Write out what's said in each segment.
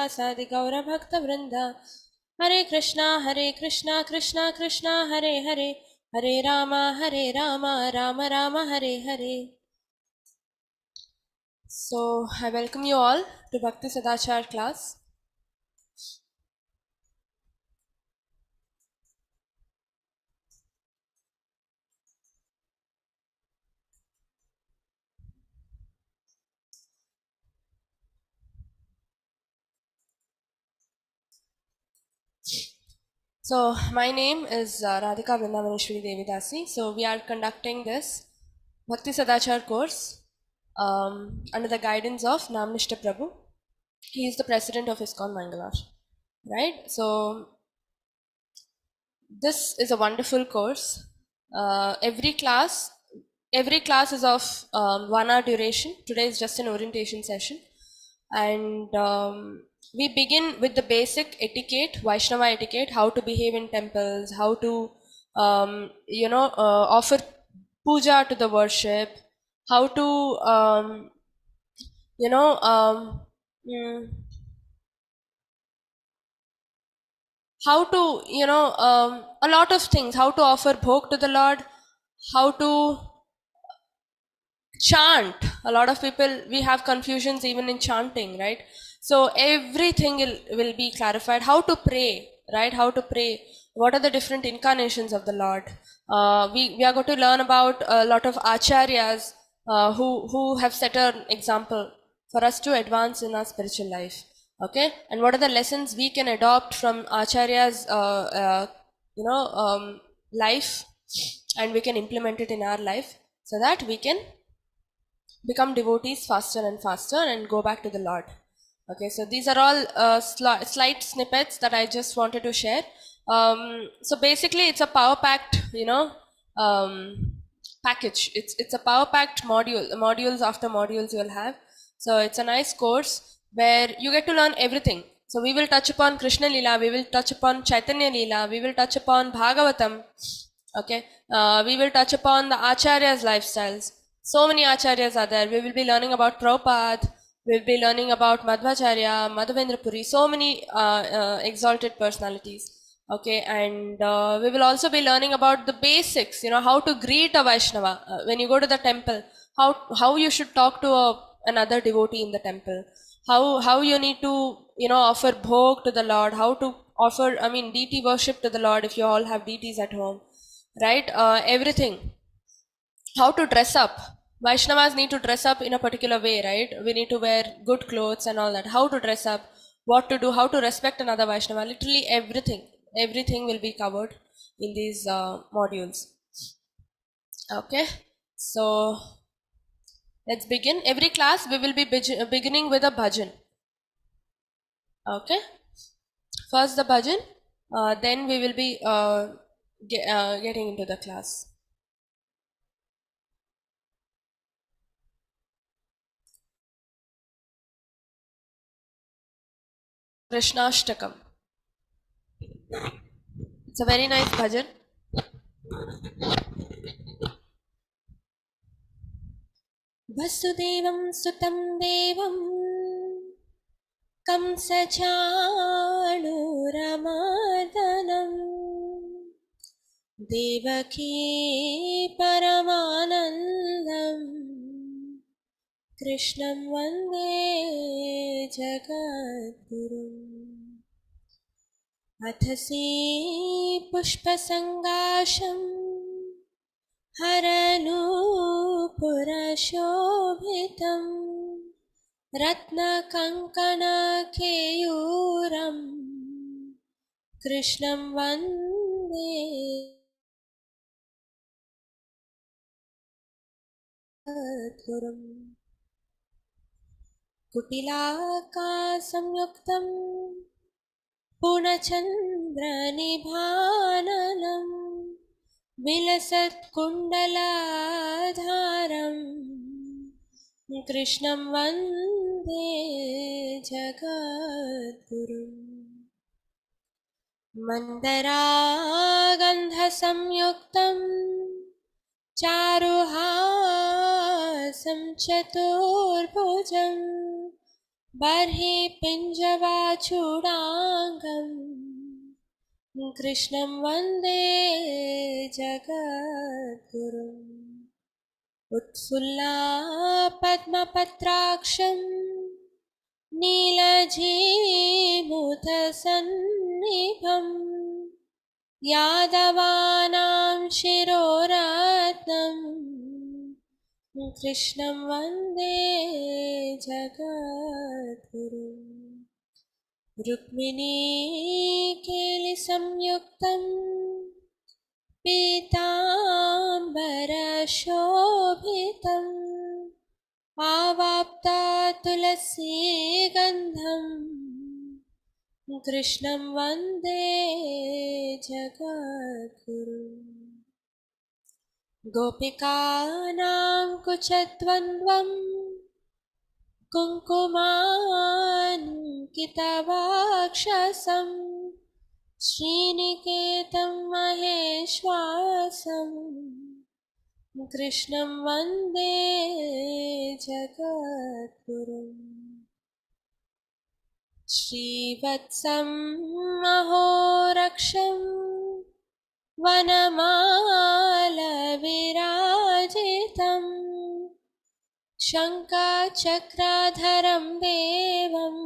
Sadi Gaura Bhakta Vrinda. Hare Krishna, Krishna Krishna, Hare Hare, Hare Rama, Rama Rama, Hare Hare. So, I welcome you all to Bhakti Sadhachar class. So, my name is Radhika Vrindavaneshwari Devidasi. So, we are conducting this Bhakti Sadhachar course under the guidance of Namnishta Prabhu. He is the president of ISKCON Mangalar. Right? So, this is a wonderful course. Every class is of 1 hour duration. Today is just an orientation session. And we begin with the basic etiquette, Vaishnava etiquette, how to behave in temples, how to, offer puja to the worship, how to, how to, a lot of things, how to offer bhog to the Lord, how to chant. A lot of people, we have confusions even in chanting, right? So everything will be clarified. How to pray, right? How to pray. What are the different incarnations of the Lord? We are going to learn about a lot of acharyas who have set an example for us to advance in our spiritual life. Okay, and what are the lessons we can adopt from acharyas, life, and we can implement it in our life so that we can become devotees faster and faster and go back to the Lord. Okay, so these are all slight snippets that I just wanted to share. So basically, it's a power packed, package. It's a power packed modules after modules you'll have. So it's a nice course where you get to learn everything. So we will touch upon Krishna Leela, we will touch upon Chaitanya Leela, we will touch upon Bhagavatam. Okay, we will touch upon the Acharyas' lifestyles. So many Acharyas are there. We will be learning about Prabhupada, we will be learning about Madhvacharya, Madhavendra Puri, so many exalted personalities. Okay, and we will also be learning about the basics, how to greet a Vaishnava. When you go to the temple, how you should talk to another devotee in the temple. How you need to, offer bhog to the Lord, how to offer, deity worship to the Lord if you all have deities at home. Right? Everything. How to dress up. Vaishnavas need to dress up in a particular way, right? We need to wear good clothes and all that. How to dress up, what to do, how to respect another Vaishnava. Literally everything will be covered in these modules. Okay, so let's begin. Every class we will be beginning with a bhajan. Okay, first the bhajan, then we will be getting into the class. Krishnashtakam. It's a very nice bhajan. Vasudevam sutam devam kamsachanuramardhanam devaki paramanandam krishnam vande jagadgurum athasi pushpasangasham हरनूपुरशोभितं रत्नकङ्कणकेयूरं कृष्णं वन्दे गुरुम् कुटिलाकासंयुक्तं पूर्णचन्द्रनिभाननं विलसत्कुण्डलाधारं कृष्णं वन्दे जगद्गुरुम् मन्दरागन्धसंयुक्तं चारुहासं चतुर्भुजं Barhi Pinjavachudangam Krishnam Vande Jagadgurum Utfulla Padmapatraksham Neelajimuthasanibham Yadavanam Shiroratnam Krishnam Vande Jagadgurum Rukmini Keli Samyuktam Pitambara Shobhitam Avapta Tulasi Gandham Krishnam Vande Jagadgurum Gopikanam Kuchadvandvam Kunkuman Kitavakshasam Sriniketam Maheshwasam Krishnam Vande Jagadgurum Srivatsam Mahoraksham Vanamala Virajitam Shankachakradharam Devam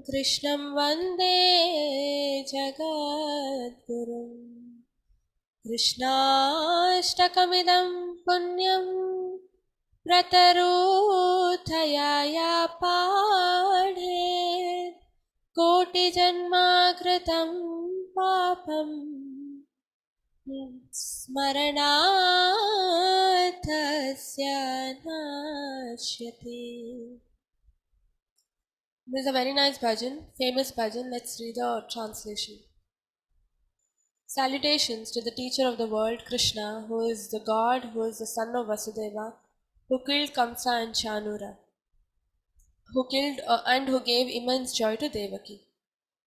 Krishnam Vande Jagadgurum Krishnashtakamidam punyam Prataruthayaya padhe Koti janma kritam papam Smaranathasya nashyate. This is a very nice bhajan, famous bhajan. Let's read the translation. Salutations to the teacher of the world, Krishna, who is the God, who is the son of Vasudeva, who killed Kamsa and Chanura, who killed and who gave immense joy to Devaki.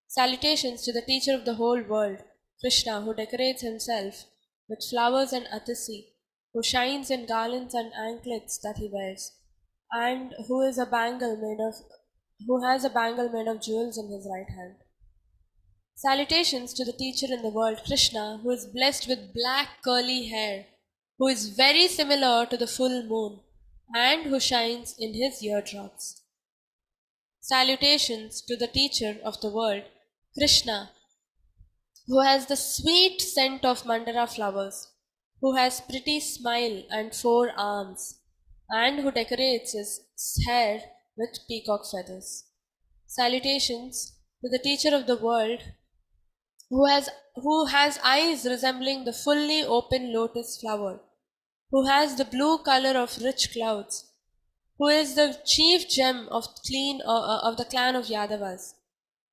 Salutations to the teacher of the whole world, Krishna, who decorates himself with flowers and atasi, who shines in garlands and anklets that he wears, and who has a bangle made of jewels in his right hand. Salutations to the teacher in the world, Krishna, who is blessed with black curly hair, who is very similar to the full moon, and who shines in his eardrops. Salutations to the teacher of the world, Krishna, who has the sweet scent of mandara flowers, who has pretty smile and 4 arms, and who decorates his hair with peacock feathers. Salutations to the teacher of the world, who has eyes resembling the fully open lotus flower, who has the blue color of rich clouds, who is the chief gem of the clan of Yadavas.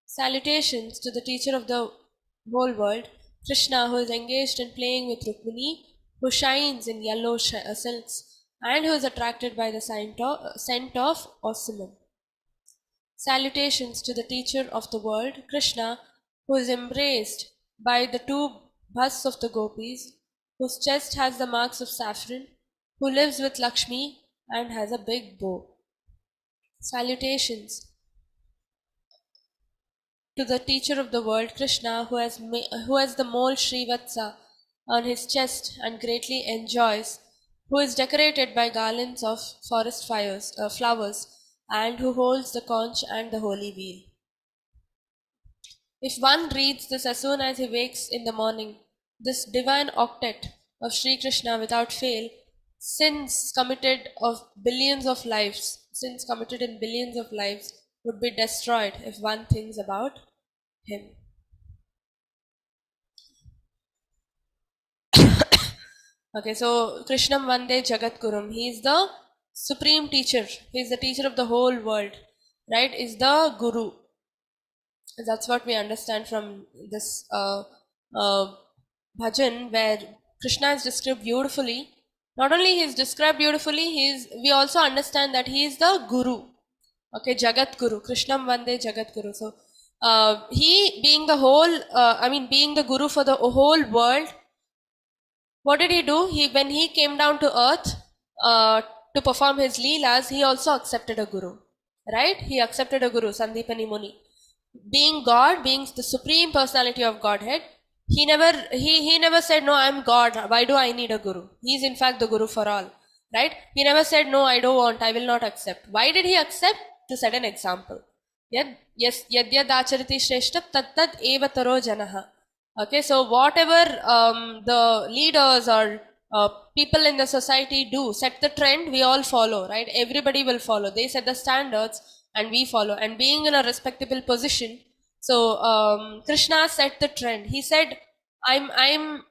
Salutations to the teacher of the whole world, Krishna, who is engaged in playing with Rukmini, who shines in yellow silks, and who is attracted by the scent of osmum. Salutations to the teacher of the world, Krishna, who is embraced by the 2 busts of the gopis, whose chest has the marks of saffron, who lives with Lakshmi and has a big bow. Salutations to the teacher of the world, Krishna, who has the mole Srivatsa on his chest and greatly enjoys, who is decorated by garlands of forest flowers, and who holds the conch and the holy wheel. If one reads this as soon as he wakes in the morning, this divine octet of Sri Krishna without fail, sins committed in billions of lives would be destroyed if one thinks about him. Okay, so Krishnam Vande Jagadgurum. He is the supreme teacher. He is the teacher of the whole world. Right? Is the Guru. That's what we understand from this bhajan, where Krishna is described beautifully. Not only he is described beautifully, we also understand that he is the Guru. Okay, Jagat Guru. Krishnam Vande Jagat Guru. So he being being the Guru for the whole world, what did he do? When he came down to earth to perform his leelas, he also accepted a Guru. right? He accepted a guru, Sandipani Muni. Being God, being the supreme personality of Godhead, he never said, no, I'm God, why do I need a guru? He's in fact the guru for all, right? He never said, no, I don't want, I will not accept. Why did he accept? To set an example. Yes, yadyad acharati shreshta tad eva taro janaha. Okay, so whatever the leaders or people in the society do, set the trend, we all follow, right? Everybody will follow. They set the standards and we follow. And being in a respectable position, so Krishna set the trend. He said, I'm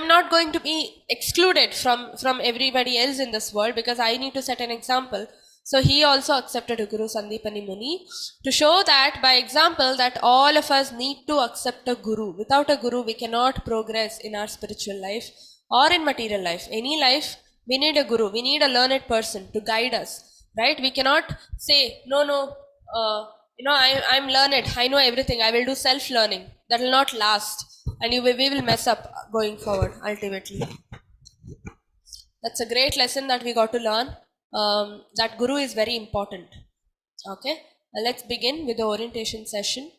not going to be excluded from everybody else in this world, because I need to set an example. So he also accepted a guru, Sandipani Muni, to show that by example that all of us need to accept a guru. Without a guru, we cannot progress in our spiritual life or in material life. Any life, we need a guru. We need a learned person to guide us, right? We cannot say, no, I'm learned, I know everything, I will do self-learning. That will not last, and we will mess up going forward ultimately. That's a great lesson that we got to learn. That guru is very important. Okay, let's begin with the orientation session.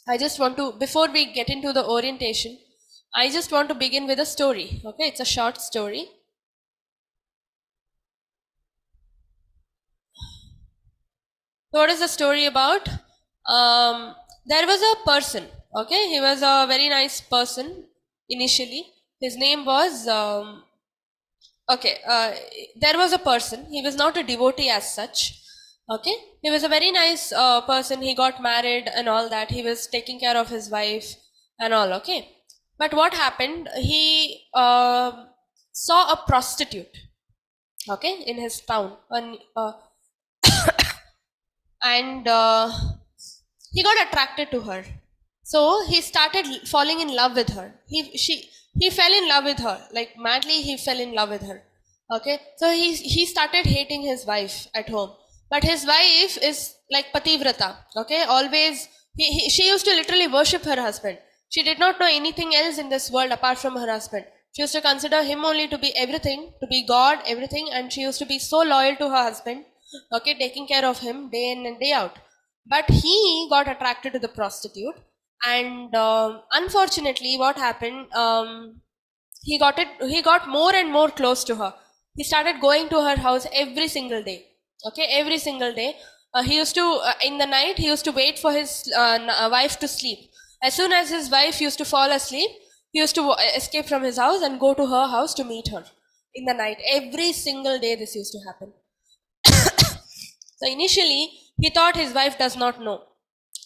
I just want to, before we get into the orientation, I just want to begin with a story. Okay, it's a short story. So what is the story about? There was a person. Okay, he was a very nice person initially. His name was there was a person. He was not a devotee as such. Okay, he was a very nice person. He got married and all that. He was taking care of his wife and all. Okay, but what happened? He saw a prostitute. Okay, in his town, and he got attracted to her. So he started falling in love with her. He fell in love with her, like madly. He fell in love with her. Okay, so he started hating his wife at home. But his wife is like pativrata. Okay, always she used to literally worship her husband. She did not know anything else in this world apart from her husband. She used to consider him only to be everything, to be God, everything, and she used to be so loyal to her husband. Okay, taking care of him day in and day out. But he got attracted to the prostitute, and unfortunately, what happened? He got more and more close to her. He started going to her house every single day. Okay, every single day. He used to in the night. He used to wait for his wife to sleep. As soon as his wife used to fall asleep, he used to escape from his house and go to her house to meet her in the night. Every single day, this used to happen. So initially, he thought his wife does not know.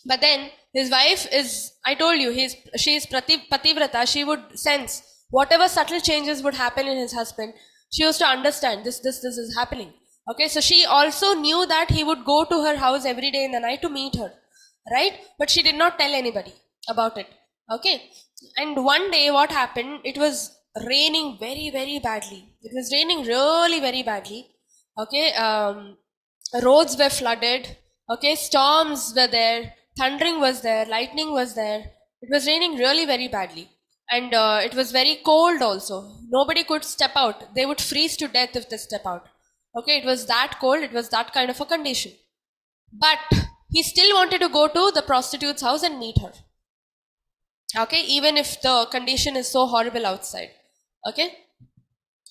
But then his wife is, I told you, she is pativrata. She would sense whatever subtle changes would happen in his husband. She used to understand this is happening. Okay, so she also knew that he would go to her house every day in the night to meet her, right? But she did not tell anybody about it. Okay, and one day what happened? It was raining very, very badly. It was raining really very badly. Okay, roads were flooded. Okay, storms were there. Thundering was there, lightning was there. It was raining really very badly, and it was very cold also. Nobody could step out. They would freeze to death if they step out. Okay, it was that cold. It was that kind of a condition. But he still wanted to go to the prostitute's house and meet her. Okay, even if the condition is so horrible outside. Okay,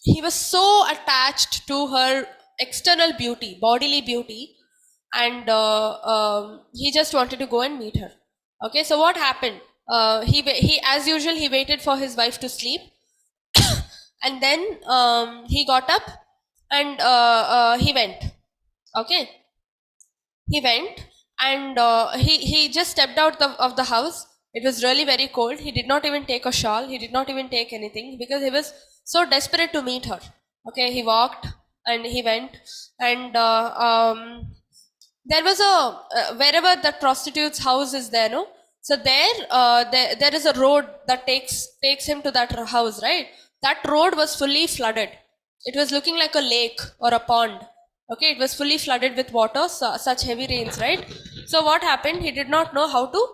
he was so attached to her external beauty, bodily beauty, and he just wanted to go and meet her. Okay, so what happened? He as usual, he waited for his wife to sleep, and then he got up and he went. Okay, he went, and he just stepped out of the house. It was really very cold. He did not even take a shawl. He did not even take anything, because he was so desperate to meet her. Okay, he walked and he went, and there was a wherever the prostitute's house is there, no? So there is a road that takes him to that house, right? That road was fully flooded. It was looking like a lake or a pond. Okay, it was fully flooded with water, such heavy rains, right? So what happened? He did not know how to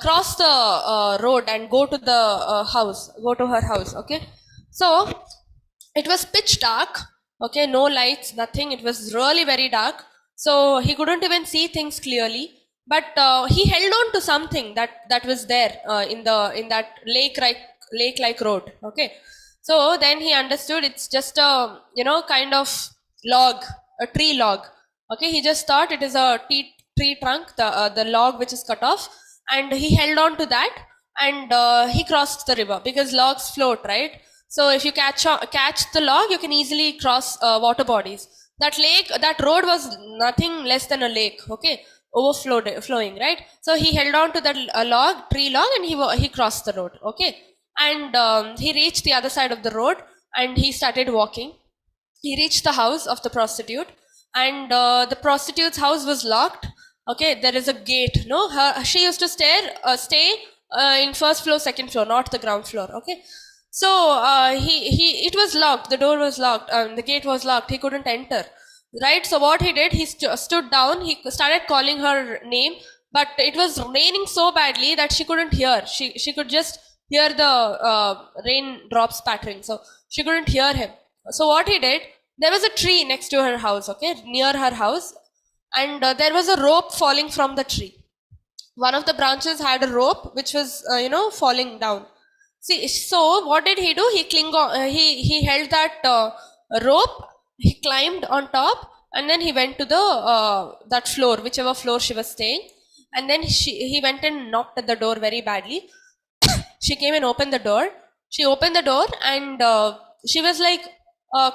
cross the road and go to the go to her house. Okay, so it was pitch dark. Okay, no lights, nothing. It was really very dark. So he couldn't even see things clearly, but he held on to something that was there in that lake like road. Okay, so then he understood it's just a kind of log, a tree log. Okay, he just thought it is a tree trunk, the log which is cut off, and he held on to that, and he crossed the river because logs float, right? So if you catch the log, you can easily cross water bodies. That lake, that road was nothing less than a lake. Okay, flowing, right? So he held on to that tree log, and he crossed the road. Okay, and he reached the other side of the road, and he started walking. He reached the house of the prostitute, and the prostitute's house was locked. Okay, there is a gate. No, she used to stay in first floor, second floor, not the ground floor. Okay, so it was locked. The door was locked. The gate was locked. He couldn't enter. Right. So what he did, he stood down. He started calling her name, but it was raining so badly that she couldn't hear. She could just hear the rain drops pattering. So she couldn't hear him. So what he did, there was a tree next to her house. Okay, near her house, and there was a rope falling from the tree. One of the branches had a rope which was falling down. See, so what did he do? He held that rope. He climbed on top, and then he went to the that floor, whichever floor she was staying, and then he went and knocked at the door very badly. She came and opened the door. She opened the door, and she was like,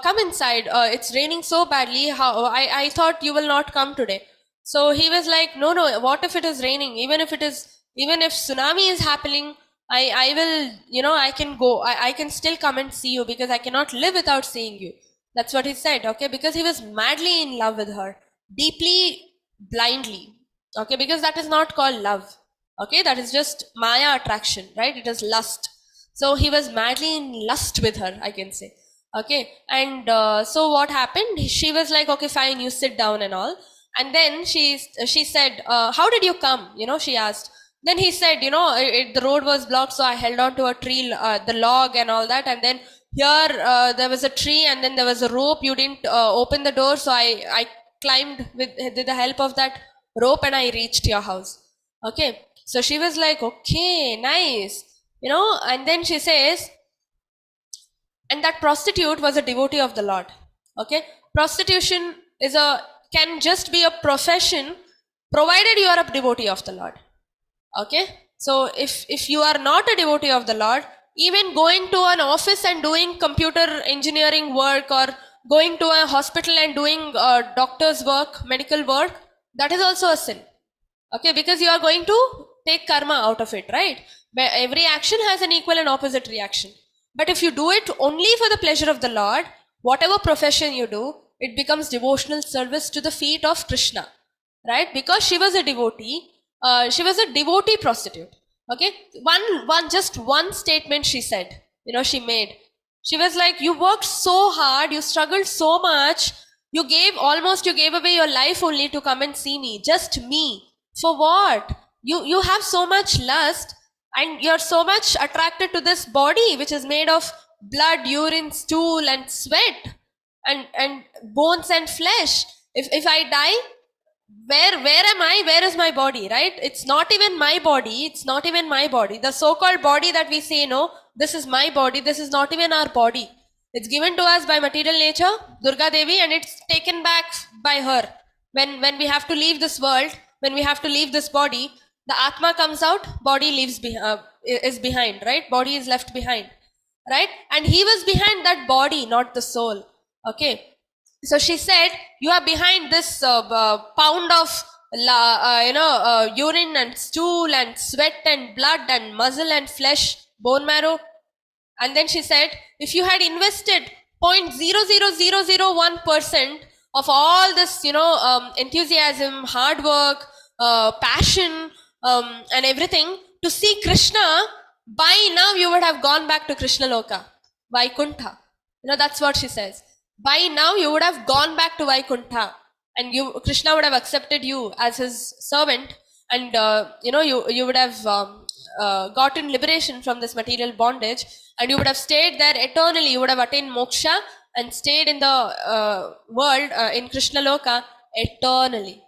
"Come inside. It's raining so badly. How I thought you will not come today." So he was like, "No, no. What if it is raining? Even if tsunami is happening, I will, I can go. I can still come and see you because I cannot live without seeing you." That's what he said. Okay, because he was madly in love with her, deeply, blindly. Okay, because that is not called love. Okay, that is just Maya attraction, right? It is lust. So he was madly in lust with her, I can say. Okay, and so what happened? She was like, "Okay, fine, you sit down and all." And then she said, "How did you come?" She asked. Then he said, the road was blocked, so I held on to a tree, the log and all that. And then here there was a tree, and then there was a rope. You didn't open the door, so I climbed with the help of that rope, and I reached your house. Okay, so she was like, "Okay, nice," and then she says, and that prostitute was a devotee of the Lord. Okay, prostitution can just be a profession provided you are a devotee of the Lord. Okay, so if you are not a devotee of the Lord, even going to an office and doing computer engineering work, or going to a hospital and doing doctor's work, medical work, that is also a sin. Okay, because you are going to take karma out of it, right? Every action has an equal and opposite reaction. But if you do it only for the pleasure of the Lord, whatever profession you do, it becomes devotional service to the feet of Krishna, right? Because she was a devotee, she was a devotee prostitute. Okay, just one statement she said, she made. She was like, "You worked so hard, you struggled so much, you gave away your life only to come and see me, just me. For what? You have so much lust, and you're so much attracted to this body which is made of blood, urine, stool, and sweat, and bones and flesh. If I die, where am I? Where is my body, right? It's not even my body. It's not even my body. The so-called body that we say, no, this is my body. This is not even our body. It's given to us by material nature, Durga Devi, and it's taken back by her. When we have to leave this world, when we have to leave this body, the Atma comes out, body is behind, right? Body is left behind, right? And he was behind that body, not the soul. Okay. So she said, "You are behind this pound of urine and stool and sweat and blood and muscle and flesh, bone marrow." And then she said, "If you had invested 0.00001% of all this, enthusiasm, hard work, passion, and everything to see Krishna, by now you would have gone back to Krishna Loka, Vaikuntha." That's what she says. By now you would have gone back to Vaikuntha, and Krishna would have accepted you as his servant, and you would have gotten liberation from this material bondage, and you would have stayed there eternally. You would have attained moksha and stayed in the world in Krishna Loka eternally.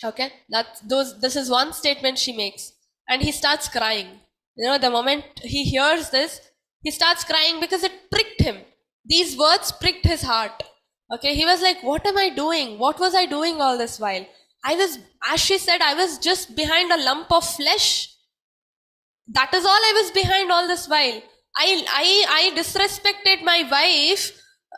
Okay, this is one statement she makes, and he starts crying. The moment he hears this, he starts crying because it pricked him. These words pricked his heart. Okay, he was like, what am I doing? What was I doing all this while? I was, as she said, I was just behind a lump of flesh. That is all I was behind all this while. I disrespected my wife,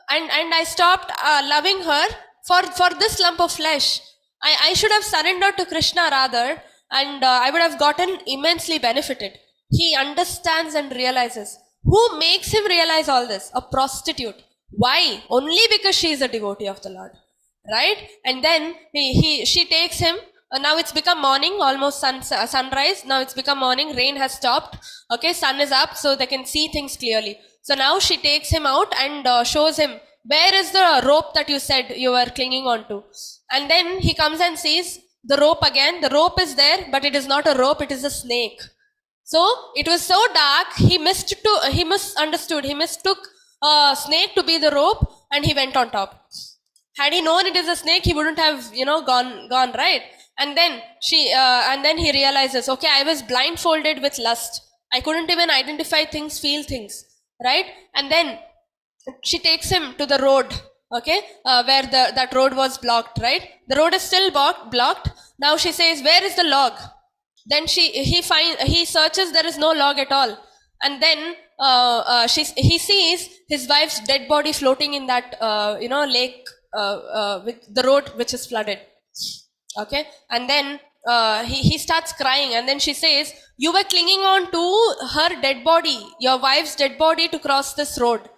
and I stopped loving her for this lump of flesh. I should have surrendered to Krishna rather, and I would have gotten immensely benefited. He understands and realizes. Who makes him realize all this? A prostitute. Why? Only because she is a devotee of the Lord, right? And then she takes him. Now it's become morning, almost sunrise. Now it's become morning. Rain has stopped. Okay, sun is up, so they can see things clearly. So now she takes him out and shows him, where is the rope that you said you were clinging on to? And then he comes and sees the rope again. The rope is there, but it is not a rope, it is a snake. So it was so dark, he misunderstood. He mistook a snake to be the rope, and he went on top. Had he known it is a snake, he wouldn't have, gone, right? And then he realizes, okay, I was blindfolded with lust. I couldn't even identify things, feel things, right? And then she takes him to the road, okay, where that road was blocked, right? The road is still blocked. Now she says, where is the log? Then he searches, there is no log at all. And then he sees his wife's dead body floating in that lake with the road which is flooded. Okay, and then he starts crying, and then she says, you were clinging on to her dead body, your wife's dead body, to cross this road.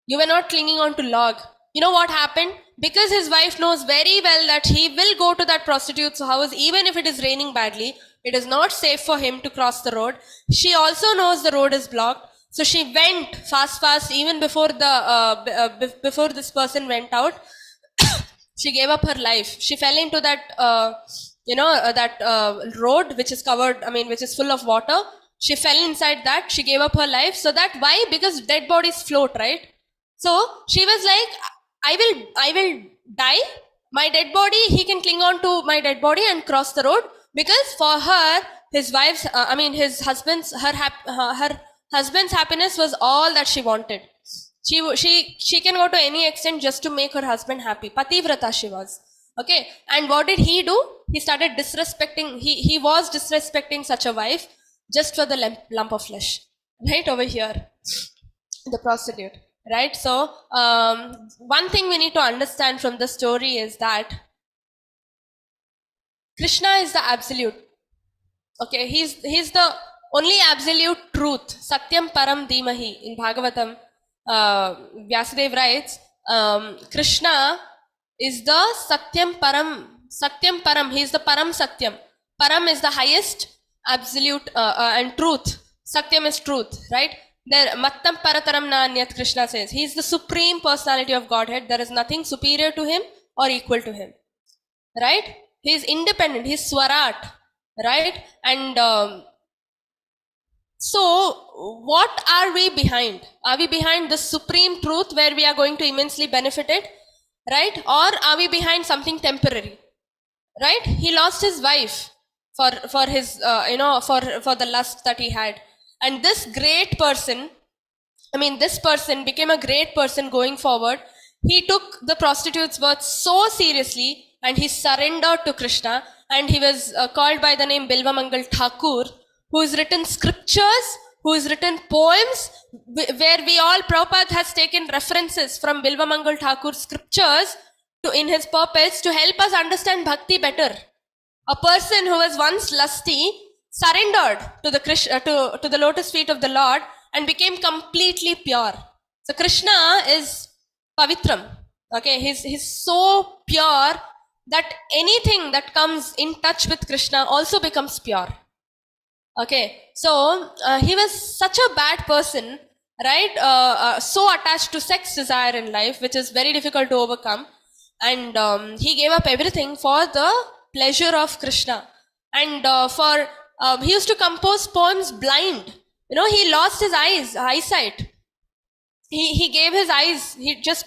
You were not clinging on to log. You know what happened? Because his wife knows very well that he will go to that prostitute's house even if it is raining badly. It is not safe for him to cross the road. She also knows the road is blocked. So she went fast, even before before this person went out. She gave up her life. She fell into that, road which is covered, which is full of water. She fell inside that. She gave up her life. So that, why? Because dead bodies float, right? So she was like, I will die. My dead body, he can cling on to my dead body and cross the road. Because for her, his husband's happiness was all that she wanted. She can go to any extent just to make her husband happy. Pativrata she was. Okay. And what did he do? He started disrespecting, he was disrespecting such a wife just for the lump of flesh. Right over here. The prostitute. Right. So, one thing we need to understand from the story is that Krishna is the absolute. Okay. He's the only absolute truth. Satyam param dhimahi. In Bhagavatam, Vyasadeva writes, Krishna is the Satyam Param. He is the Param Satyam. Param is the highest absolute and truth. Satyam is truth, right? There, Mattam Parataram na Anyat, Krishna says. He is the supreme personality of Godhead. There is nothing superior to him or equal to him, right? He is independent. He is Swarat, right? And so, what are we behind? Are we behind the supreme truth where we are going to immensely benefit it, right? Or are we behind something temporary, right? He lost his wife for his, for the lust that he had. And this great person, this person became a great person going forward. He took the prostitute's words so seriously and he surrendered to Krishna, and he was called by the name Bilvamangal Thakur, who has written scriptures, who has written poems, where Prabhupada has taken references from Bilvamangal Thakur's scriptures in his purpose to help us understand bhakti better. A person who was once lusty surrendered to the lotus feet of the Lord and became completely pure. So Krishna is pavitram. Okay, he's so pure that anything that comes in touch with Krishna also becomes pure. Okay, so he was such a bad person, right? So attached to sex desire in life, which is very difficult to overcome. And he gave up everything for the pleasure of Krishna. And he used to compose poems blind. He lost his eyesight. He gave his eyes, he just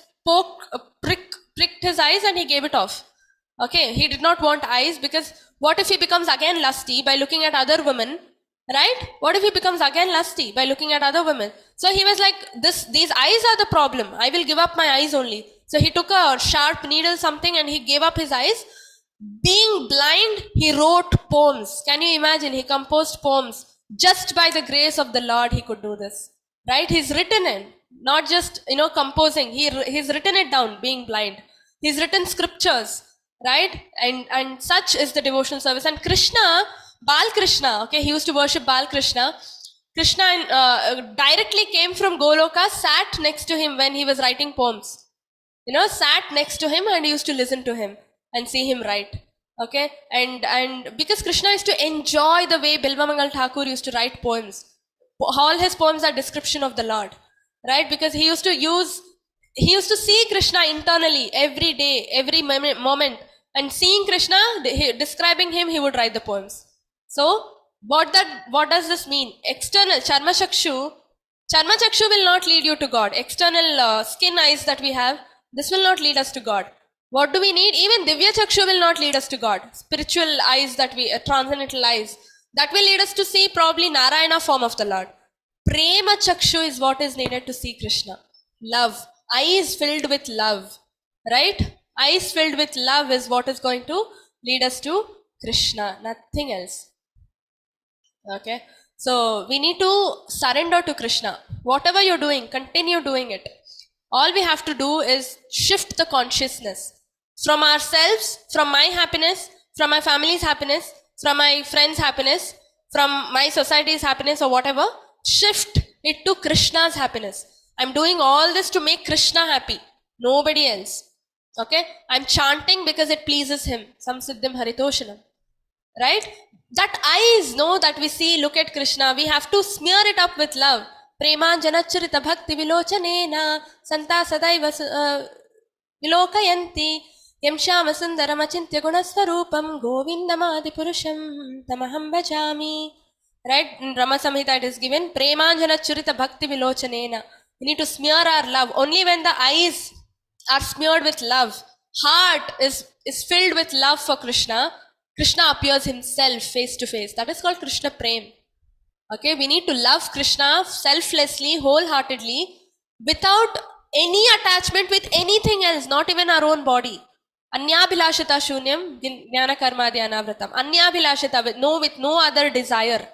pricked his eyes and he gave it off. Okay, he did not want eyes because what if he becomes again lusty by looking at other women, right? What if he becomes again lusty by looking at other women? So he was like, these eyes are the problem. I will give up my eyes only. So he took a sharp needle something and he gave up his eyes. Being blind, he wrote poems. Can you imagine? He composed poems. Just by the grace of the Lord, he could do this. Right? He's written it, not just, composing. He's written it down, being blind. He's written scriptures, right? And such is the devotional service. And Krishna, Bal Krishna, okay, he used to worship Bal Krishna. Krishna directly came from Goloka, sat next to him when he was writing poems. Sat next to him and used to listen to him and see him write. Okay, and because Krishna used to enjoy the way Bilvamangal Thakur used to write poems. All his poems are description of the Lord, right? Because he used to see Krishna internally every day, every moment, and seeing Krishna, describing him, he would write the poems. So what does this mean? External Charma Chakshu will not lead you to God. External skin eyes that we have, this will not lead us to God. What do we need? Even Divya Chakshu will not lead us to God. Spiritual eyes transcendental eyes, that will lead us to see probably Narayana form of the Lord. Prema Chakshu is what is needed to see Krishna. Love. Eyes filled with love. Right? Eyes filled with love is what is going to lead us to Krishna. Nothing else. Okay. So we need to surrender to Krishna. Whatever you're doing, continue doing it. All we have to do is shift the consciousness from ourselves, from my happiness, from my family's happiness, from my friend's happiness, from my society's happiness or whatever. Shift it to Krishna's happiness. I'm doing all this to make Krishna happy, nobody else. Okay, I'm chanting because it pleases him. Samsiddhim Haritoshanam. Right? That eyes know that we see, look at Krishna, we have to smear it up with love. Premanjanacharita bhakti vilochanena santa sadaiva vilokayanti yam shama sundaram achintya gunasvarupam govindamadi purusham tamaham bhajami. Right? In Rama Samhita it is given, Premanjanacharita bhakti vilochanena. We need to smear our love. Only when the eyes are smeared with love, heart is filled with love for Krishna, Krishna appears himself face to face. That is called Krishna Prem. Okay, we need to love Krishna selflessly, wholeheartedly, without any attachment with anything else, not even our own body. Anyabhilashita shunyam jnana karma dhyanavratam. Anyabhilashita, with no other desire.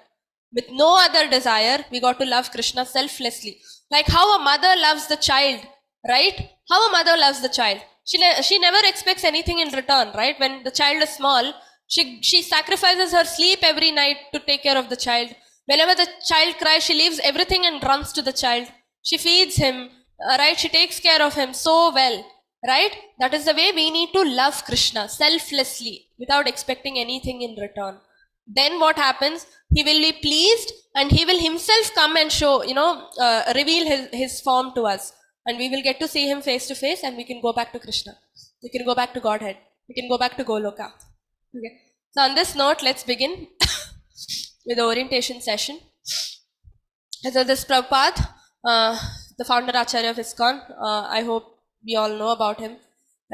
With no other desire, we got to love Krishna selflessly. Like how a mother loves the child, right? How a mother loves the child. She never expects anything in return, right? When the child is small, she sacrifices her sleep every night to take care of the child. Whenever the child cries, she leaves everything and runs to the child. She feeds him, right? She takes care of him so well, right? That is the way we need to love Krishna selflessly without expecting anything in return. Then what happens? He will be pleased and he will himself come and show, reveal his form to us. And we will get to see him face to face and we can go back to Krishna. We can go back to Godhead. We can go back to Goloka. Okay. So on this note, let's begin with the orientation session. So this Prabhupada, the founder Acharya of ISKCON, I hope we all know about him,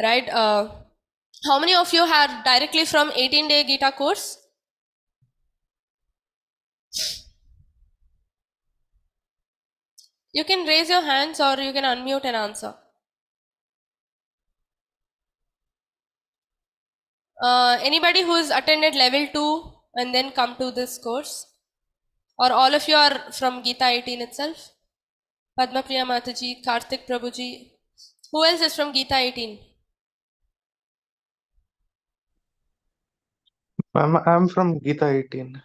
right? How many of you are directly from 18-day Gita course? You can raise your hands or you can unmute and answer. Anybody who's attended level 2 and then come to this course? Or all of you are from Gita 18 itself? Padma Priya Mataji, Karthik Prabhuji. Who else is from Gita 18? I'm from Gita 18.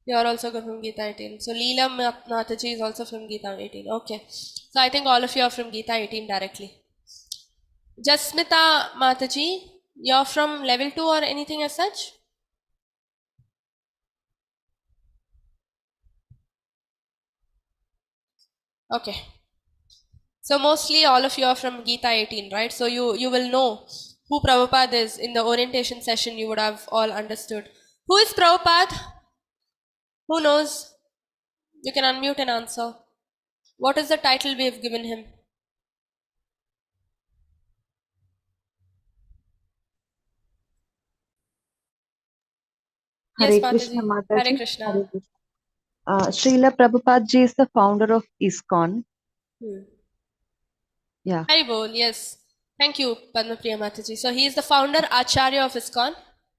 You are also from Gita 18. So Leela Mataji is also from Gita 18. Okay. So I think all of you are from Gita 18 directly. Jasmita Mataji, you're from level 2 or anything as such? Okay. So mostly all of you are from Gita 18, right? So you will know who Prabhupada is. In the orientation session, you would have all understood. Who is Prabhupada? Who knows? You can unmute and answer. What is the title we have given him? Yes, Hare Krishna Mataji. Hare Mataji. Krishna. Hare Krishna. Srila Prabhupada ji is the founder of ISKCON. Yeah. Hari Bol, yes. Thank you, Padmapriya Mataji. So he is the founder, Acharya of ISKCON,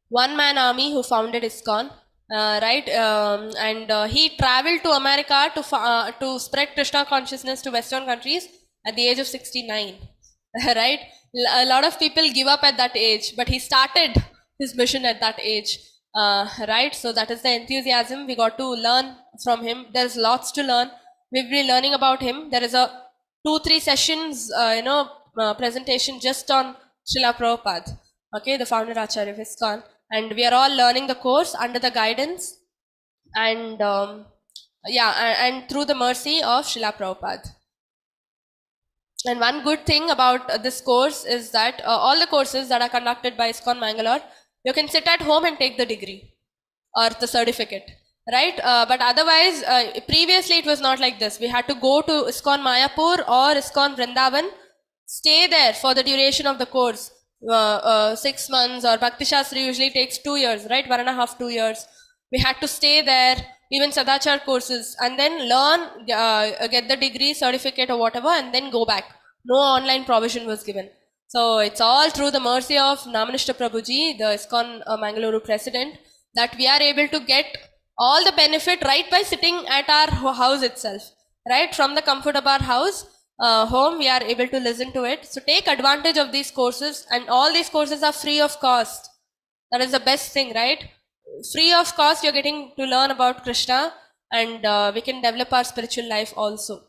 one-man army who founded ISKCON, right? And he traveled to America to spread Krishna consciousness to Western countries at the age of 69, right? A lot of people give up at that age, but he started his mission at that age, right? So that is the enthusiasm. We got to learn from him. There's lots to learn. We'll be learning about him. There is a 2-3 sessions, presentation just on Srila Prabhupada, okay, the founder Acharya of ISKCON, and we are all learning the course under the guidance and and through the mercy of Srila Prabhupada. And one good thing about this course is that all the courses that are conducted by ISKCON Mangalore, you can sit at home and take the degree or the certificate, right? But otherwise, previously it was not like this. We had to go to ISKCON Mayapur or ISKCON Vrindavan, stay there for the duration of the course, 6 months, or Bhakti Shastri usually takes 2 years, right? 1.5, 2 years. We had to stay there, even Sadachar courses, and then learn, get the degree, certificate or whatever, and then go back. No online provision was given. So it's all through the mercy of Namanishta Prabhuji, the ISKCON Mangaluru president, that we are able to get all the benefit right by sitting at our house itself, right? From the comfort of our house, home, we are able to listen to it. So take advantage of these courses, and all these courses are free of cost. That is the best thing, right? Free of cost, you're getting to learn about Krishna, and we can develop our spiritual life also.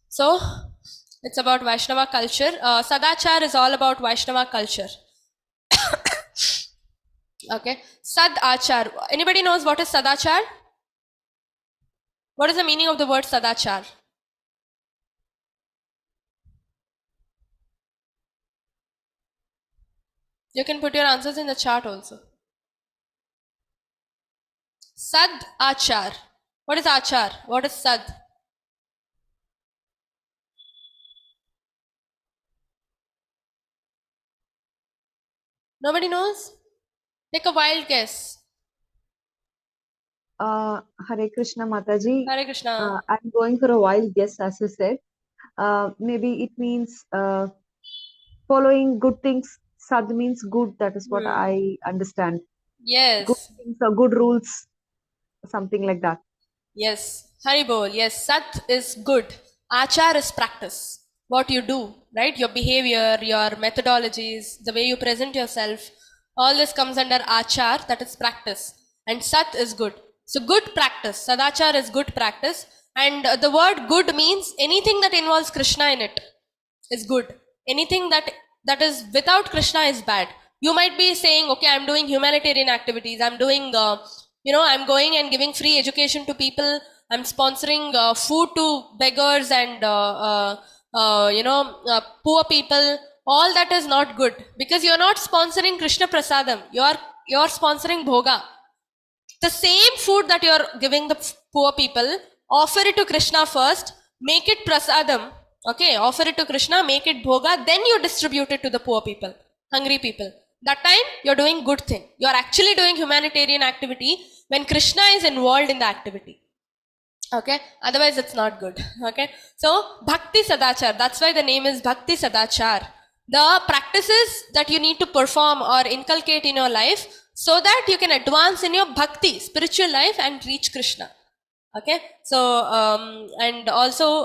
So it's about Vaishnava culture. Sadachar is all about Vaishnava culture. Okay, Sadachar. Anybody knows what is Sadachar? What is the meaning of the word Sadachar? You can put your answers in the chat also. Sadachar. What is Achar? What is Sad? Nobody knows? Take a wild guess. Hare Krishna Mataji. Hare Krishna. I'm going for a wild guess, as you said. Maybe it means following good things. Sad means good. That is what I understand. Yes. Good things or good rules, something like that. Yes. Haribol. Yes. Sat is good. Achar is practice. What you do, right? Your behavior, your methodologies, the way you present yourself. All this comes under achar, that is practice. And sat is good. So good practice. Sadachar is good practice. And the word good means anything that involves Krishna in it is good. Anything that is without Krishna is bad. You might be saying, okay, I'm doing humanitarian activities. I'm doing, I'm going and giving free education to people. I'm sponsoring food to beggars and, poor people. All that is not good, because you're not sponsoring Krishna Prasadam. You're sponsoring Bhoga. The same food that you're giving the poor people, offer it to Krishna first, make it prasadam, okay, offer it to Krishna, make it bhoga, then you distribute it to the poor people, hungry people. That time you're doing good thing. You're actually doing humanitarian activity when Krishna is involved in the activity. Okay, otherwise it's not good. Okay, so Bhakti Sadachar, that's why the name is Bhakti Sadachar. The practices that you need to perform or inculcate in your life, so that you can advance in your bhakti, spiritual life, and reach Krishna. Okay, so and also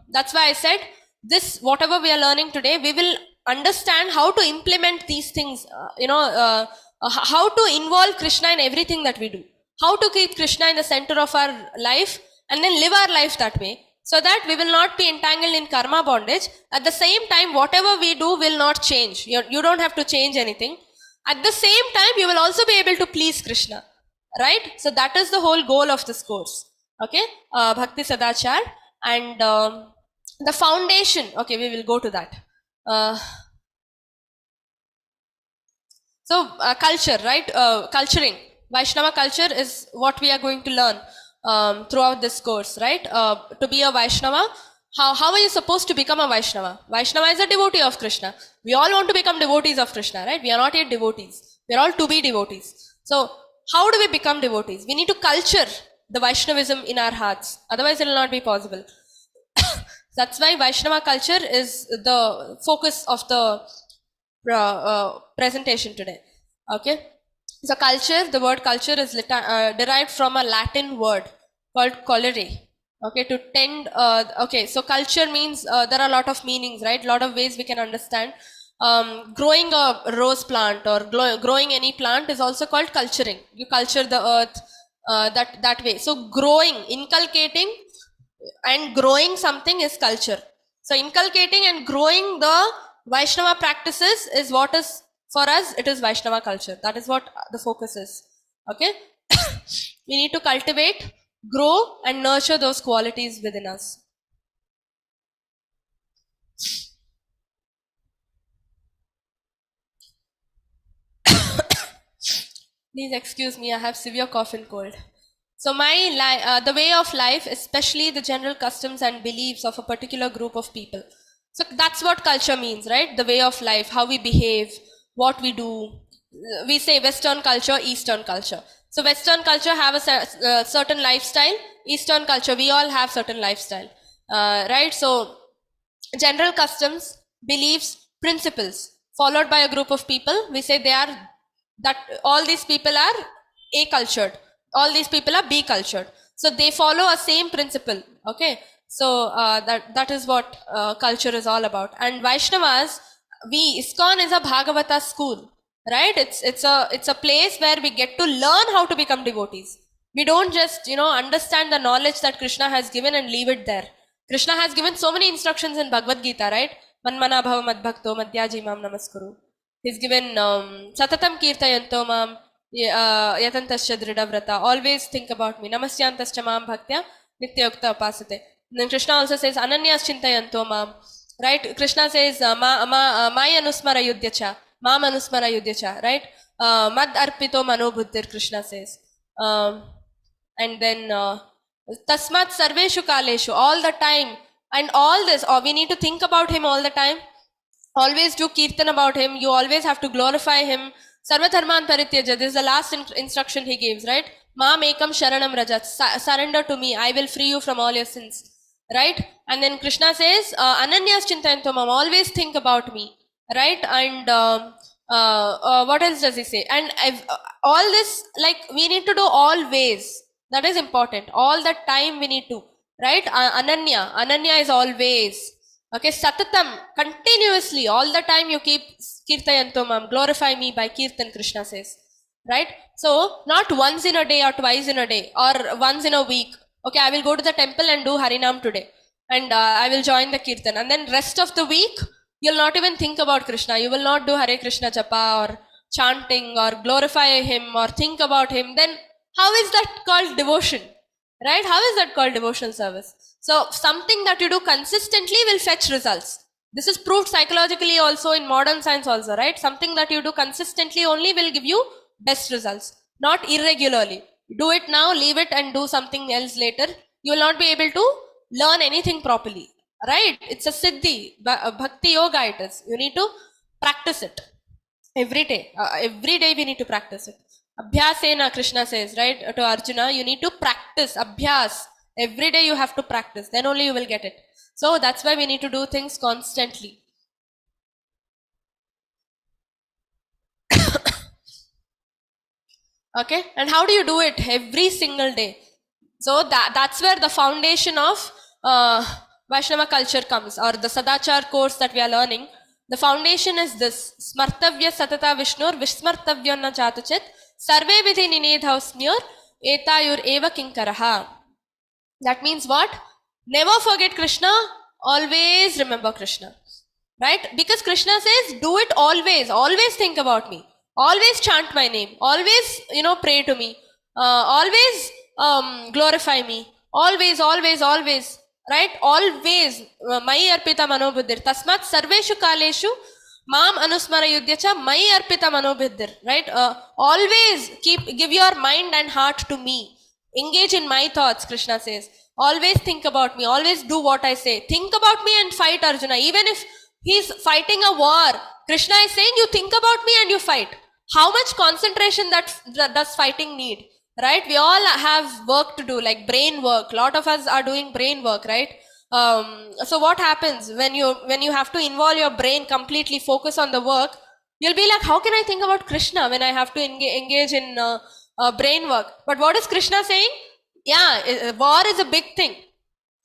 that's why I said this, whatever we are learning today, we will understand how to implement these things, how to involve Krishna in everything that we do, how to keep Krishna in the center of our life and then live our life that way, so that we will not be entangled in karma bondage. At the same time, whatever we do will not change. You don't have to change anything. At the same time, you will also be able to please Krishna, right? So that is the whole goal of this course. Okay, Bhakti Sadachar, and the foundation. Okay, we will go to that. Culture, right? Culturing. Vaishnava culture is what we are going to learn throughout this course, right? To be a Vaishnava, how are you supposed to become a Vaishnava? Vaishnava is a devotee of Krishna. We all want to become devotees of Krishna, right? We are not yet devotees. We are all to be devotees. So how do we become devotees? We need to culture the Vaishnavism in our hearts. Otherwise, it will not be possible. That's why Vaishnava culture is the focus of the presentation today. Okay. So culture, the word culture is derived from a Latin word called colere. Okay, to tend. Okay, so culture means there are a lot of meanings, right? A lot of ways we can understand. Growing a rose plant or growing any plant is also called culturing. You culture the earth that way. So growing, inculcating and growing something is culture. So inculcating and growing the Vaishnava practices is what is, for us, it is Vaishnava culture. That is what the focus is. Okay. We need to cultivate, grow and nurture those qualities within us. Please excuse me, I have severe cough and cold. So the way of life, especially the general customs and beliefs of a particular group of people. So that's what culture means, right? The way of life, how we behave, what we do. We say Western culture, Eastern culture. So Western culture have a certain lifestyle. Eastern culture, we all have certain lifestyle, right? So general customs, beliefs, principles followed by a group of people. We say that all these people are A cultured, all these people are B cultured. So they follow a same principle. Okay. So that is what culture is all about. And Vaishnavas, ISKCON is a Bhagavata school, right? It's a place where we get to learn how to become devotees. We don't just, understand the knowledge that Krishna has given and leave it there. Krishna has given so many instructions in Bhagavad Gita, right? Manmana bhava madbhakto madhyaji mam namaskuru. He's given satatam kirtayanto mam yatantasya dridhavrata. Always think about me. Namasyantascha mam bhaktya nityayukta upasate. Then Krishna also says ananyas chintayanto mam. Right? Krishna says maya anusmara yudhyacha. Mam anusmara yudhyacha. Right? Mad arpito mano buddhir, Krishna says. And then tasmat sarveshu kaleshu, all the time. And all this, we need to think about him all the time. Always do kirtan about him. You always have to glorify him. Sarva dharman parityaja. This is the last instruction he gives, right? Maam ekam sharanam rajat. Surrender to me. I will free you from all your sins. Right? And then Krishna says, ananyas chintayanto mam. Always think about me. Right? And what else does he say? And all this, like, we need to do always. That is important. All the time we need to. Right? Ananya is always. Okay, satatam, continuously, all the time you keep kirtayanto mam, glorify me by kirtan, Krishna says. Right? So, not once in a day or twice in a day or once in a week. Okay, I will go to the temple and do Harinam today. And I will join the kirtan. And then rest of the week, you'll not even think about Krishna. You will not do Hare Krishna japa or chanting or glorify him or think about him. Then how is that called devotion? Right? How is that called devotional service? So something that you do consistently will fetch results. This is proved psychologically also in modern science also, right? Something that you do consistently only will give you best results, not irregularly. Do it now, leave it and do something else later. You will not be able to learn anything properly, right? It's a siddhi, bhakti yoga it is. You need to practice it every day. Every day we need to practice it. Abhyasena, Krishna says, right, to Arjuna, you need to practice, abhyas. Every day you have to practice, then only you will get it. So that's why we need to do things constantly. Okay, and how do you do it? Every single day. So that's where the foundation of Vaishnava culture comes, or the Sadachar course that we are learning. The foundation is this: Smartavya Satata Vishnur Vismartavya na Chatachet Sarve Vidhi Ninedhausnyor Etayur Eva Kinkaraha. That means what? Never forget Krishna, always remember Krishna. Right? Because Krishna says, do it always. Always think about me. Always chant my name. Always, pray to me. Always glorify me. Always, always, always. Right? Always. Mai arpita manobuddhir. Tasmat sarveshu kaleshu maam anusmara yudhyacha mai arpita manobuddhir. Right? Always give your mind and heart to me. Engage in my thoughts, Krishna says. Always think about me. Always do what I say. Think about me and fight Arjuna. Even if he's fighting a war, Krishna is saying, you think about me and you fight. How much concentration that does fighting need, right? We all have work to do, like brain work. A lot of us are doing brain work, right? So what happens when you have to involve your brain completely, focus on the work? You'll be like, how can I think about Krishna when I have to engage in brain work? But what is Krishna saying? Yeah, war is a big thing,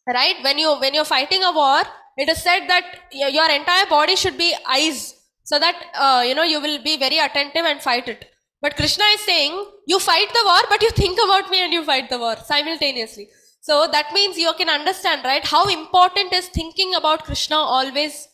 right? When you're fighting a war, it is said that your entire body should be eyes, so that you will be very attentive and fight it. But Krishna is saying, you fight the war, but you think about me and you fight the war simultaneously. So that means you can understand, right, how important is thinking about Krishna always.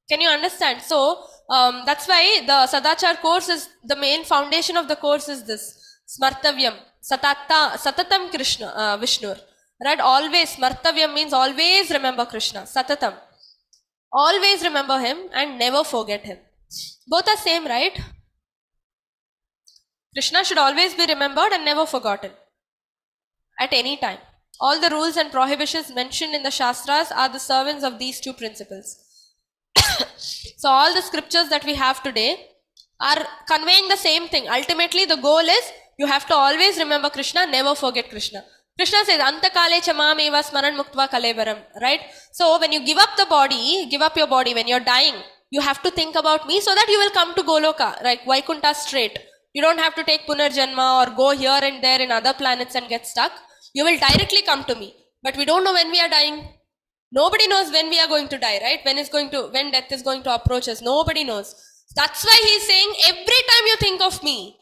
Can you understand? So that's why the Sadachar course is the main foundation of the course is this Smartavyam, Satatam Krishna, Vishnur. Right? Always, Smartavyam means always remember Krishna, Satatam. Always remember him and never forget him. Both are same, right? Krishna should always be remembered and never forgotten at any time. All the rules and prohibitions mentioned in the Shastras are the servants of these two principles. So all the scriptures that we have today are conveying the same thing. Ultimately, the goal is you have to always remember Krishna, never forget Krishna. Krishna says, Antakale chamam eva smaran muktva kalevaram, right? So when you give up your body, when you're dying, you have to think about me so that you will come to Goloka, like Vaikunta straight. You don't have to take Punarjanma or go here and there in other planets and get stuck. You will directly come to me. But we don't know when we are dying. Nobody knows when we are going to die, right? When death is going to approach us. Nobody knows. That's why he is saying, every time you think of me.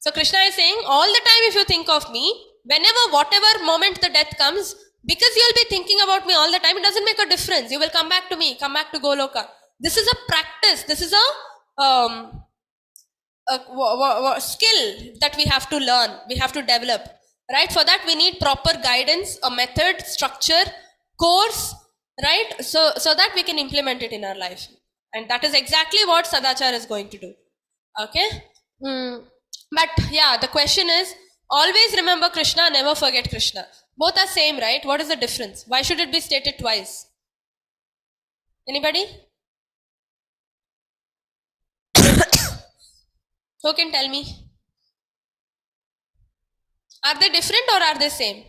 So Krishna is saying, all the time if you think of me, whatever moment the death comes, because you'll be thinking about me all the time, it doesn't make a difference. You will come back to me, come back to Goloka. This is a practice. This is a skill that we have to learn. We have to develop, right? For that we need proper guidance, a method, structure, course, right? So that we can implement it in our life. And that is exactly what Sadachar is going to do. Okay? But yeah, the question is, always remember Krishna, never forget Krishna. Both are same, right? What is the difference? Why should it be stated twice? Anybody? Who can tell me? Are they different or are they same?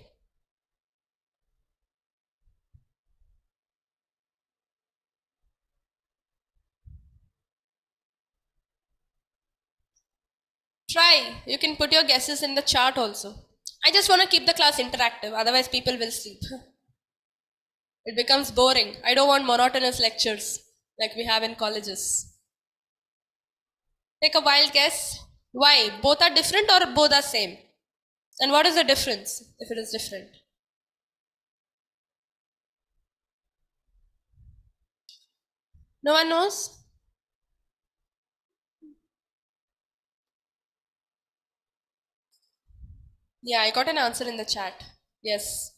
Try. You can put your guesses in the chat also. I just want to keep the class interactive, otherwise people will sleep. It becomes boring. I don't want monotonous lectures like we have in colleges. Take a wild guess. Why? Both are different or both are same? And what is the difference if it is different? No one knows? Yeah, I got an answer in the chat. Yes.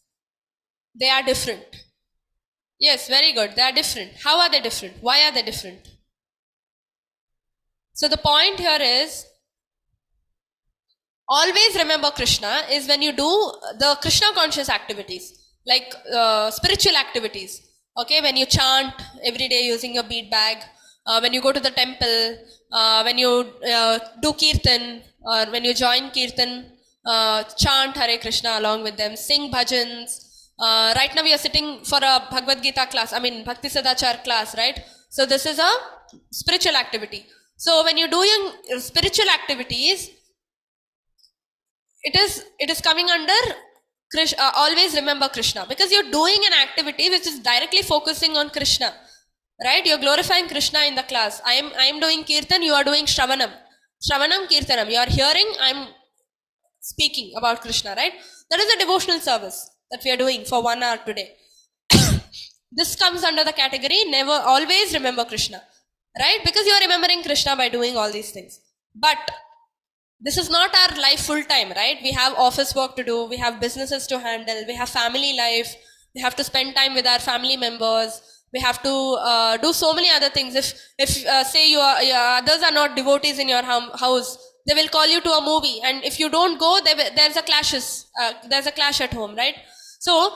They are different. Yes, very good. They are different. How are they different? Why are they different? So the point here is, always remember Krishna is when you do the Krishna conscious activities, like spiritual activities. Okay, when you chant every day using your bead bag, when you go to the temple, when you do kirtan, or when you join kirtan, chant Hare Krishna along with them, sing bhajans. Right now we are sitting for a Bhagavad Gita class, Bhakti Sadhachar class, right? So this is a spiritual activity. So when you're doing spiritual activities, it is coming under always remember Krishna, because you're doing an activity which is directly focusing on Krishna, right? You're glorifying Krishna in the class. I am doing kirtan, you are doing shravanam kirtanam. You are hearing, I'm speaking about Krishna, right? That is a devotional service that we are doing for 1 hour today. This comes under the category always remember Krishna, right? Because you are remembering Krishna by doing all these things. But this is not our life full time, right? We have office work to do, we have businesses to handle, we have family life, we have to spend time with our family members, we have to do so many other things. If say your others are not devotees in your house, they will call you to a movie, and if you don't go, there's a clash at home, right? So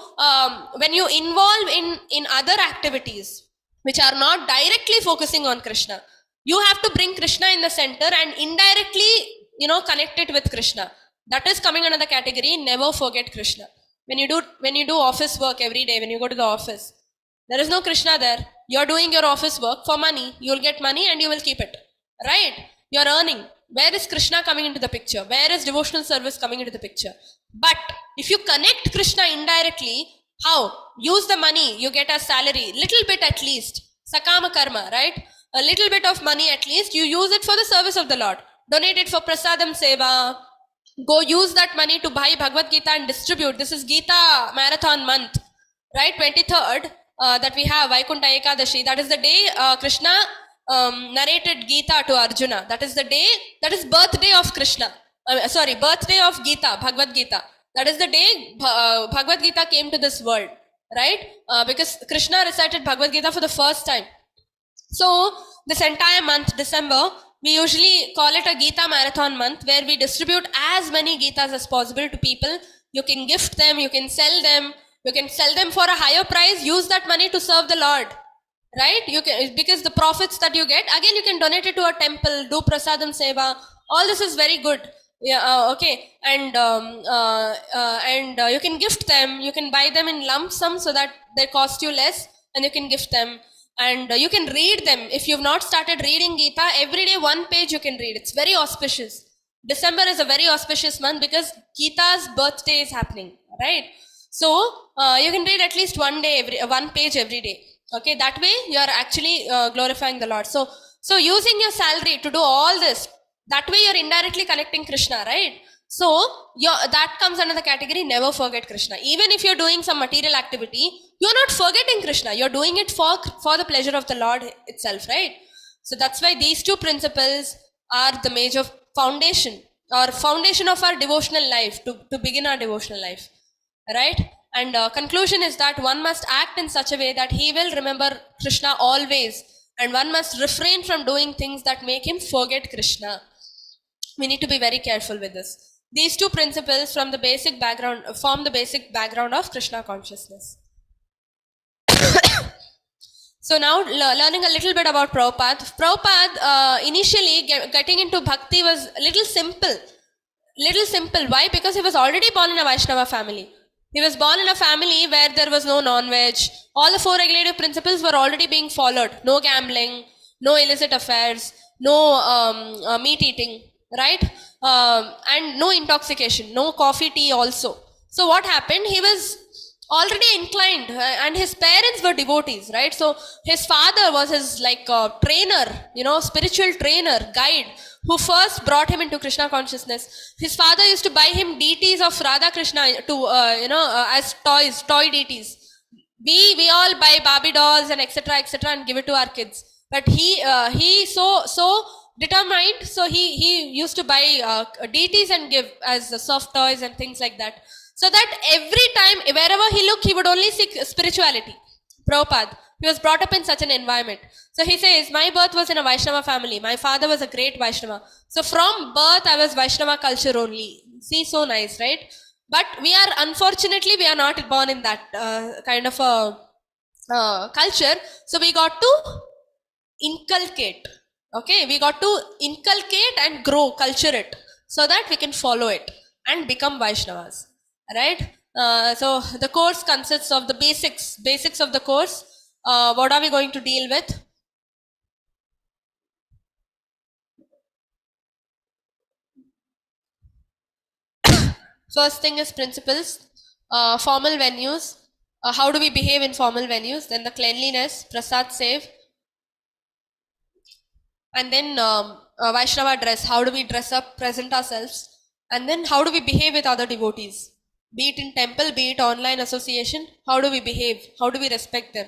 when you involve in other activities which are not directly focusing on Krishna, You have to bring Krishna in the center and indirectly, connect it with Krishna. That is coming under the category never forget Krishna. When you do office work every day, when you go to the office, there is no Krishna there. You're doing your office work for money. You'll get money and you will keep it. Right? You're earning. Where is Krishna coming into the picture? Where is devotional service coming into the picture? But if you connect Krishna indirectly, how? Use the money you get as salary, little bit at least. Sakama karma, right? A little bit of money at least. You use it for the service of the Lord. Donate it for prasadam seva. Go use that money to buy Bhagavad Gita and distribute. This is Gita Marathon month, right? 23rd that we have Vaikunta Ekadashi. That is the day Krishna narrated Gita to Arjuna. That is the day, that is birthday of Krishna. Birthday of Gita, Bhagavad Gita. That is the day Bhagavad Gita came to this world, right? Because Krishna recited Bhagavad Gita for the first time. So this entire month, December, we usually call it a Gita Marathon month, where we distribute as many Gitas as possible to people. You can gift them, you can sell them for a higher price. Use that money to serve the Lord, right? You can, because the profits that you get, again you can donate it to a temple, do prasadam seva. All this is very good. Yeah, okay, and you can gift them. You can buy them in lump sum so that they cost you less, and you can gift them. And you can read them. If you've not started reading Gita, every day one page you can read. It's very auspicious. December is a very auspicious month because Gita's birthday is happening, right? So you can read at least one page every day. Okay, that way you are actually glorifying the Lord. So using your salary to do all this, that way you're indirectly connecting Krishna, right? So that comes under the category never forget Krishna. Even if you're doing some material activity, you're not forgetting Krishna. You're doing it for the pleasure of the Lord itself, right? So that's why these two principles are the major foundation of our devotional life, to begin our devotional life, right? And conclusion is that one must act in such a way that he will remember Krishna always, and one must refrain from doing things that make him forget Krishna. We need to be very careful with this. These two principles form the basic background of Krishna consciousness. So now learning a little bit about Prabhupada. Prabhupada initially getting into bhakti was a little simple. Why? Because he was already born in a Vaishnava family. He was born in a family where there was no non-veg. All the 4 regulative principles were already being followed. No gambling, no illicit affairs, no meat eating, right? And no intoxication, no coffee, tea also. So what happened? He was already inclined, and his parents were devotees, right? So his father was his trainer, spiritual trainer, guide, who first brought him into Krishna consciousness. His father used to buy him deities of Radha Krishna to, as toys, toy deities. We all buy Barbie dolls and etc. and give it to our kids. But he so determined, so he used to buy deities and give as soft toys and things like that. So that every time, wherever he looked, he would only seek spirituality. Prabhupada, he was brought up in such an environment. So he says, my birth was in a Vaishnava family. My father was a great Vaishnava. So from birth, I was Vaishnava culture only. See, so nice, right? But unfortunately, we are not born in that kind of a culture. So we got to inculcate. Okay, we got to inculcate and grow, culture it, so that we can follow it and become Vaishnavas. Right? So the course consists of the basics of the course. What are we going to deal with? First thing is principles, formal venues, how do we behave in formal venues, then the cleanliness, prasad save, and then Vaishnava dress, how do we dress up, present ourselves, and then how do we behave with other devotees, be it in temple, be it online association, how do we behave, how do we respect them.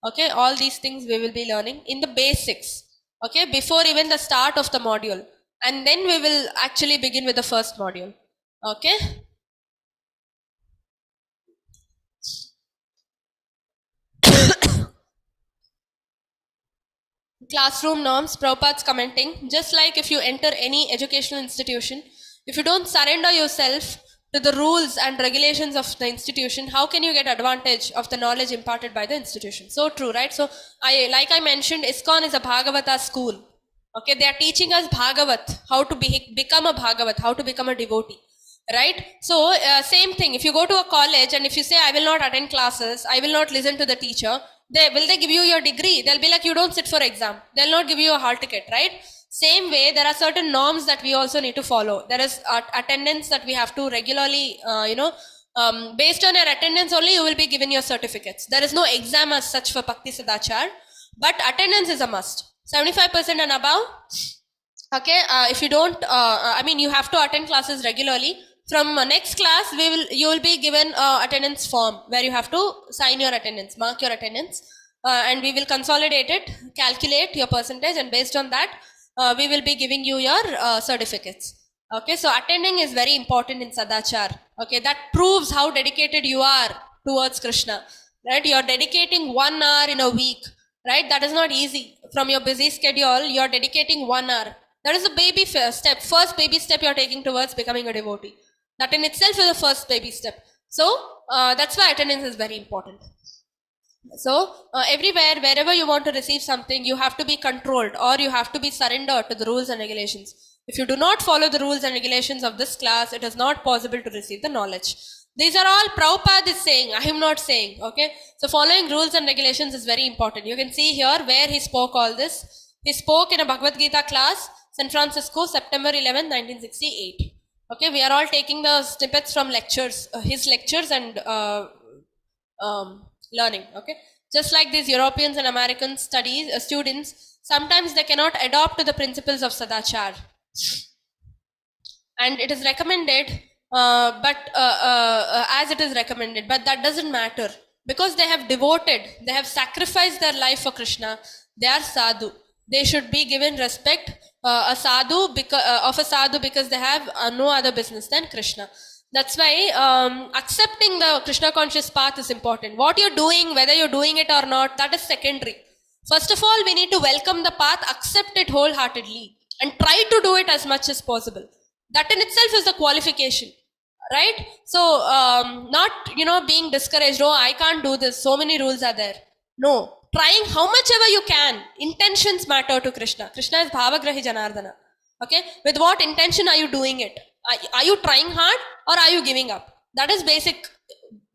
Okay, all these things we will be learning in the basics, okay, before even the start of the module, and then we will actually begin with the first module. Okay. Classroom norms, Prabhupada's commenting, just like if you enter any educational institution, if you don't surrender yourself to the rules and regulations of the institution, how can you get advantage of the knowledge imparted by the institution? So true, right? So like I mentioned, ISKCON is a Bhagavata school, Okay, they are teaching us Bhagavat, how to become a Bhagavat, how to become a devotee. Right? So, same thing. If you go to a college and if you say, I will not attend classes, I will not listen to the teacher, will they give you your degree? They'll be like, you don't sit for exam. They'll not give you a hall ticket, right? Same way, there are certain norms that we also need to follow. There is attendance that we have to regularly, based on your attendance only, you will be given your certificates. There is no exam as such for Bhakti Sadhachar, but attendance is a must. 75% and above. Okay, if you don't, you have to attend classes regularly. From next class, you will be given attendance form where you have to sign your attendance, mark your attendance, and we will consolidate it, calculate your percentage, and based on that, we will be giving you your certificates. Okay, so attending is very important in Sadachar. Okay, that proves how dedicated you are towards Krishna. Right, you are dedicating 1 hour in a week. Right, that is not easy. From your busy schedule, you are dedicating 1 hour. That is a baby step. First baby step you are taking towards becoming a devotee. That in itself is the first baby step. So that's why attendance is very important. So everywhere, wherever you want to receive something, you have to be controlled or you have to be surrendered to the rules and regulations. If you do not follow the rules and regulations of this class, it is not possible to receive the knowledge. These are all Prabhupada is saying, I am not saying. Okay, so following rules and regulations is very important. You can see here where he spoke all this. He spoke in a Bhagavad Gita class, San Francisco, September 11, 1968. Okay, we are all taking the snippets from lectures, his lectures and learning. Okay, just like these Europeans and American students, sometimes they cannot adopt the principles of Sadachar, and it is recommended. As it is recommended, but that doesn't matter because they have they have sacrificed their life for Krishna. They are sadhu. They should be given respect of a sadhu because they have no other business than Krishna. That's why accepting the Krishna conscious path is important. What you're doing, whether you're doing it or not, that is secondary. First of all, we need to welcome the path, accept it wholeheartedly, and try to do it as much as possible. That in itself is the qualification, right? So, not, being discouraged, oh, I can't do this, so many rules are there. No, trying how much ever you can. Intentions matter to Krishna. Krishna is Bhavagrahi Janardana. Okay, with what intention are you doing it? Are you trying hard or are you giving up? That is basic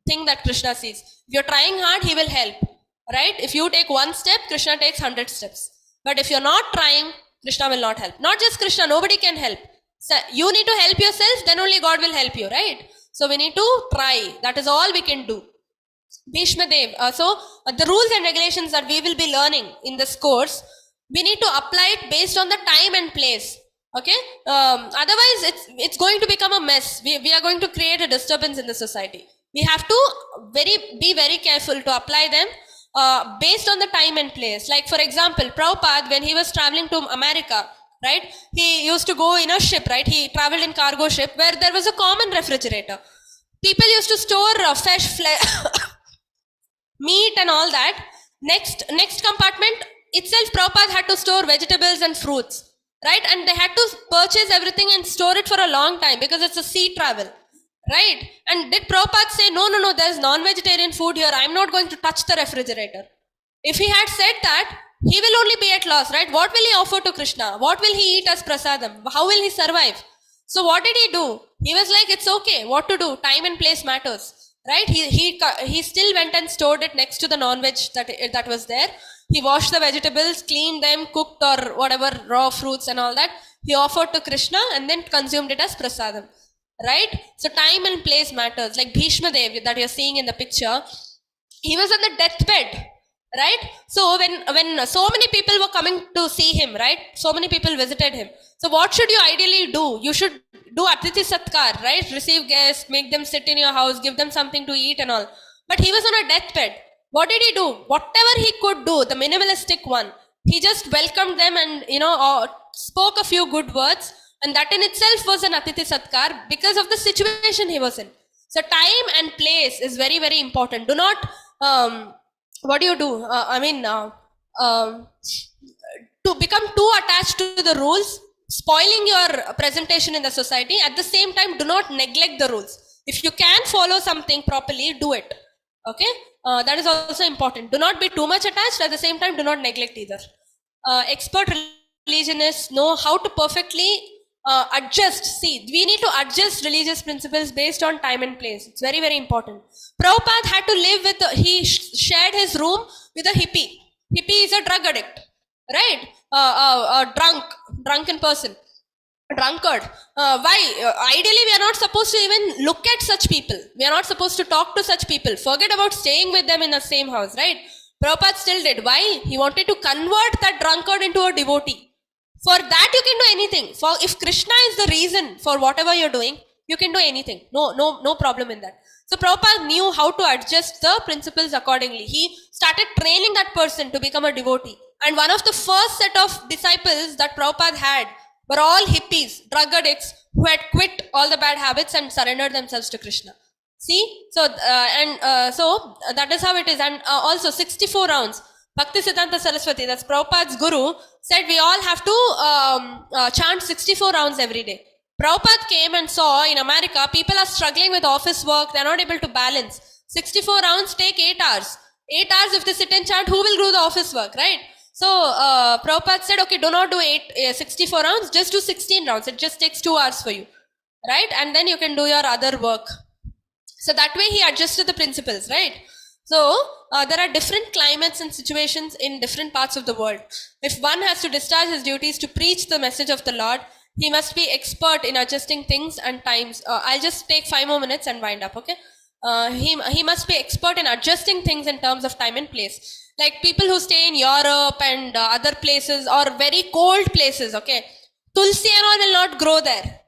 thing that Krishna sees. If you're trying hard, he will help, right? If you take 1 step, Krishna takes 100 steps. But if you're not trying, Krishna will not help. Not just Krishna, nobody can help. So you need to help yourself, then only God will help you, right? So we need to try. That is all we can do. Bhishma Dev. The rules and regulations that we will be learning in this course, we need to apply it based on the time and place. Okay, otherwise it's going to become a mess. We are going to create a disturbance in the society. We have to be very careful to apply them based on the time and place. Like for example, Prabhupada, when he was traveling to America, right, he used to go in a ship, right? He traveled in cargo ship where there was a common refrigerator. People used to store fresh meat and all that. Next compartment itself, Prabhupada had to store vegetables and fruits. Right, and they had to purchase everything and store it for a long time because it's a sea travel, right? And did Prabhupada say, no, there's non-vegetarian food here, I'm not going to touch the refrigerator? If he had said that, he will only be at loss, right? What will he offer to Krishna? What will he eat as prasadam? How will he survive? So what did he do? He was like, it's okay, what to do? Time and place matters, right? He still went and stored it next to the non-veg that was there. He washed the vegetables, cleaned them, cooked or whatever, raw fruits and all that. He offered to Krishna and then consumed it as prasadam, right? So time and place matters. Like Bhishma Dev that you're seeing in the picture, he was on the deathbed, right? So when so many people were coming to see him, right? So many people visited him. So what should you ideally do? You should do Atithi Satkar, right? Receive guests, make them sit in your house, give them something to eat and all. But he was on a deathbed. What did he do? Whatever he could do, the minimalistic one, he just welcomed them and, spoke a few good words. And that in itself was an Atithi Satkar because of the situation he was in. So time and place is very, very important. Do not, what do you do? To become too attached to the rules, spoiling your presentation in the society. At the same time, do not neglect the rules. If you can follow something properly, do it. Okay, that is also important. Do not be too much attached. At the same time, do not neglect either. Expert religionists know how to perfectly adjust. See, we need to adjust religious principles based on time and place. It's very, very important. Prabhupada had to live with, he shared his room with a hippie. Hippie is a drug addict, right? A drunken person. Drunkard. Why? Ideally, we are not supposed to even look at such people. We are not supposed to talk to such people. Forget about staying with them in the same house, right? Prabhupada still did. Why? He wanted to convert that drunkard into a devotee. For that, you can do anything. For if Krishna is the reason for whatever you're doing, you can do anything. No problem in that. So Prabhupada knew how to adjust the principles accordingly. He started training that person to become a devotee. And one of the first set of disciples that Prabhupada had were all hippies, drug addicts who had quit all the bad habits and surrendered themselves to Krishna. See, so that is how it is. And also 64 rounds. Bhakti Siddhanta Saraswati, that's Prabhupada's guru, said we all have to chant 64 rounds every day. Prabhupada came and saw in America, people are struggling with office work, they're not able to balance. 64 rounds take 8 hours. 8 hours if they sit and chant, who will do the office work, right? So Prabhupada said, okay, do not do 64 rounds, just do 16 rounds. It just takes 2 hours for you, right? And then you can do your other work. So that way he adjusted the principles, right? So there are different climates and situations in different parts of the world. If one has to discharge his duties to preach the message of the Lord, he must be expert in adjusting things and times. I'll just take 5 more minutes and wind up, okay? He must be expert in adjusting things in terms of time and place. Like people who stay in Europe and other places or very cold places, okay? Tulsi and all will not grow there.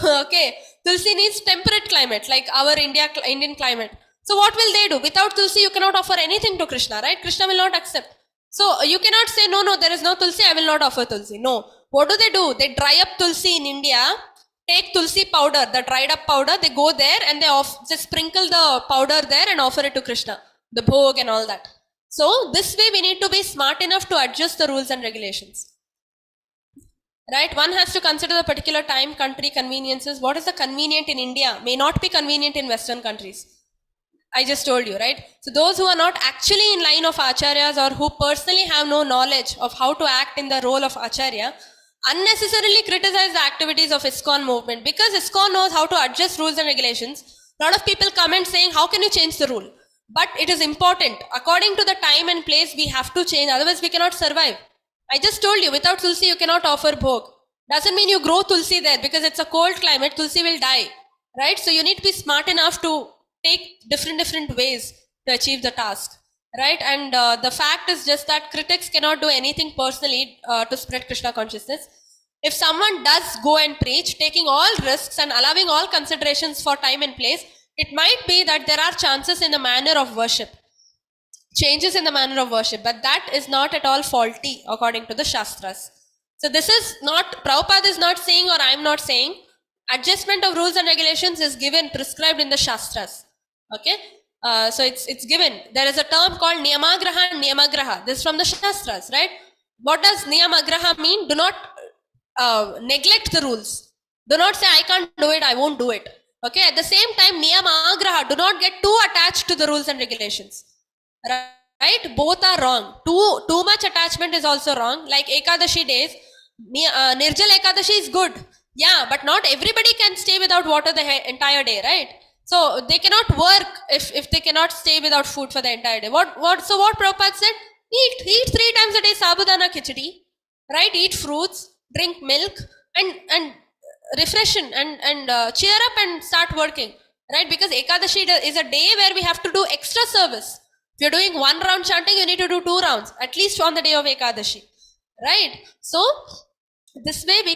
Okay, Tulsi needs temperate climate like our Indian climate. So what will they do? Without Tulsi, you cannot offer anything to Krishna, right? Krishna will not accept. So you cannot say, no, there is no Tulsi, I will not offer Tulsi. No. What do? They dry up Tulsi in India, take Tulsi powder, the dried up powder, they go there and they sprinkle the powder there and offer it to Krishna, the bhog and all that. So this way we need to be smart enough to adjust the rules and regulations. Right? One has to consider the particular time, country, conveniences. What is the convenient in India may not be convenient in Western countries. I just told you, right? So those who are not actually in line of acharyas or who personally have no knowledge of how to act in the role of acharya, unnecessarily criticize the activities of ISKCON movement. Because ISKCON knows how to adjust rules and regulations, a lot of people comment saying, how can you change the rule? But it is important. According to the time and place, we have to change. Otherwise, we cannot survive. I just told you, without Tulsi, you cannot offer bhog. Doesn't mean you grow Tulsi there because it's a cold climate, Tulsi will die. Right? So you need to be smart enough to take different ways to achieve the task. Right? And the fact is just that critics cannot do anything personally to spread Krishna consciousness. If someone does go and preach, taking all risks and allowing all considerations for time and place, it might be that there are chances in the manner of worship. Changes in the manner of worship, but that is not at all faulty according to the Shastras. So this is not, Prabhupada is not saying or I am not saying, adjustment of rules and regulations is given, prescribed in the Shastras. Okay, so it's given. There is a term called Niyamagraha and Niyamagraha. This is from the Shastras, right? What does Niyamagraha mean? Do not neglect the rules. Do not say, I can't do it, I won't do it. Okay, at the same time, Niyamagraha, do not get too attached to the rules and regulations. Right? Both are wrong. Too much attachment is also wrong. Like Ekadashi days, Nirjal Ekadashi is good. Yeah, but not everybody can stay without water the entire day, right? So they cannot work if they cannot stay without food for the entire day. So what Prabhupada said? Eat 3 times a day sabudana khichdi, right? Eat fruits, drink milk, and refreshen and cheer up and start working, right? Because Ekadashi is a day where we have to do extra service. If you're doing 1 round chanting, you need to do 2 rounds, at least on the day of Ekadashi, right? So this way we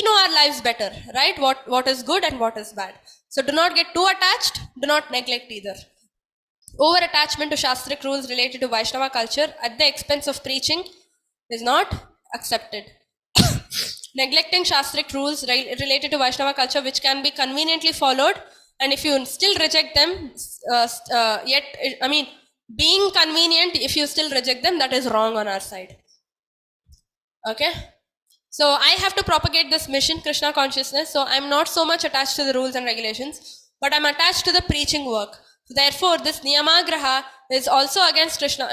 know our lives better, right? What is good and what is bad. So do not get too attached, do not neglect either. Over attachment to Shastric rules related to Vaishnava culture at the expense of preaching is not accepted. Neglecting Shastric rules related to Vaishnava culture which can be conveniently followed, and if you still reject them, being convenient, if you still reject them, that is wrong on our side. Okay? So I have to propagate this mission, Krishna consciousness. So I'm not so much attached to the rules and regulations, but I'm attached to the preaching work. So therefore, this Niyamagraha is also against Krishna,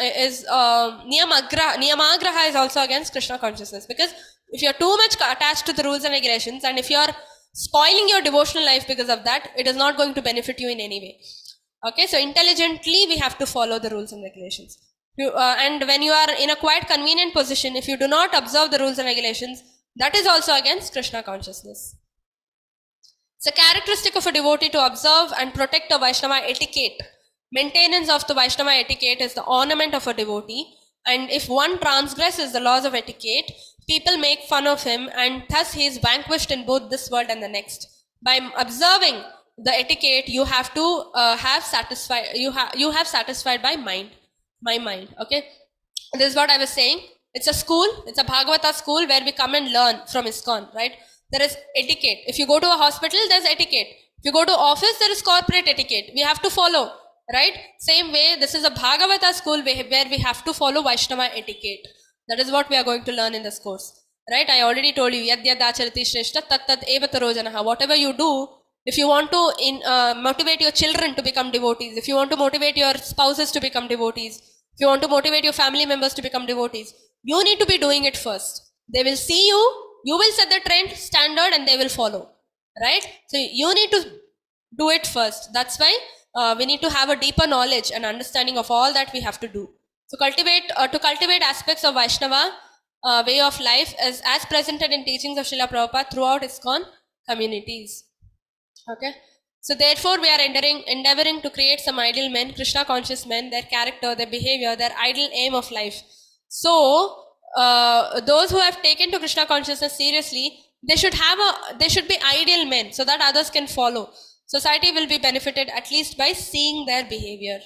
Niyamagraha is also against Krishna consciousness, because If you're too much attached to the rules and regulations, and if you're spoiling your devotional life because of that, it is not going to benefit you in any way. Okay, so intelligently we have to follow the rules and regulations. And when you are in a quite convenient position, if you do not observe the rules and regulations, that is also against Krishna consciousness. It's a characteristic of a devotee to observe and protect the Vaishnava etiquette. Maintenance of the Vaishnava etiquette is the ornament of a devotee, and if one transgresses the laws of etiquette, people make fun of him, and thus he is vanquished in both this world and the next. By observing the etiquette, you have to have satisfied. You have satisfied my mind. Okay, this is what I was saying. It's a school, it's a Bhagavata school where we come and learn from ISKCON, right? There is etiquette. If you go to a hospital, there's etiquette. If you go to office, there is corporate etiquette. We have to follow, right? Same way, this is a Bhagavata school where we have to follow Vaishnava etiquette. That is what we are going to learn in this course, right? I already told you, yad yad acharati shreshta tat tat eva taro janaha. Whatever you do, if you want to motivate your children to become devotees, if you want to motivate your spouses to become devotees, if you want to motivate your family members to become devotees, you need to be doing it first. They will see you, you will set the trend standard, and they will follow, right? So you need to do it first. That's why we need to have a deeper knowledge and understanding of all that we have to do. So to cultivate aspects of Vaishnava way of life as presented in teachings of Srila Prabhupada throughout ISKCON communities. Okay. So therefore, we are endeavoring to create some ideal men, Krishna conscious men, their character, their behavior, their ideal aim of life. So those who have taken to Krishna consciousness seriously, they should be ideal men, so that others can follow. Society will be benefited at least by seeing their behavior.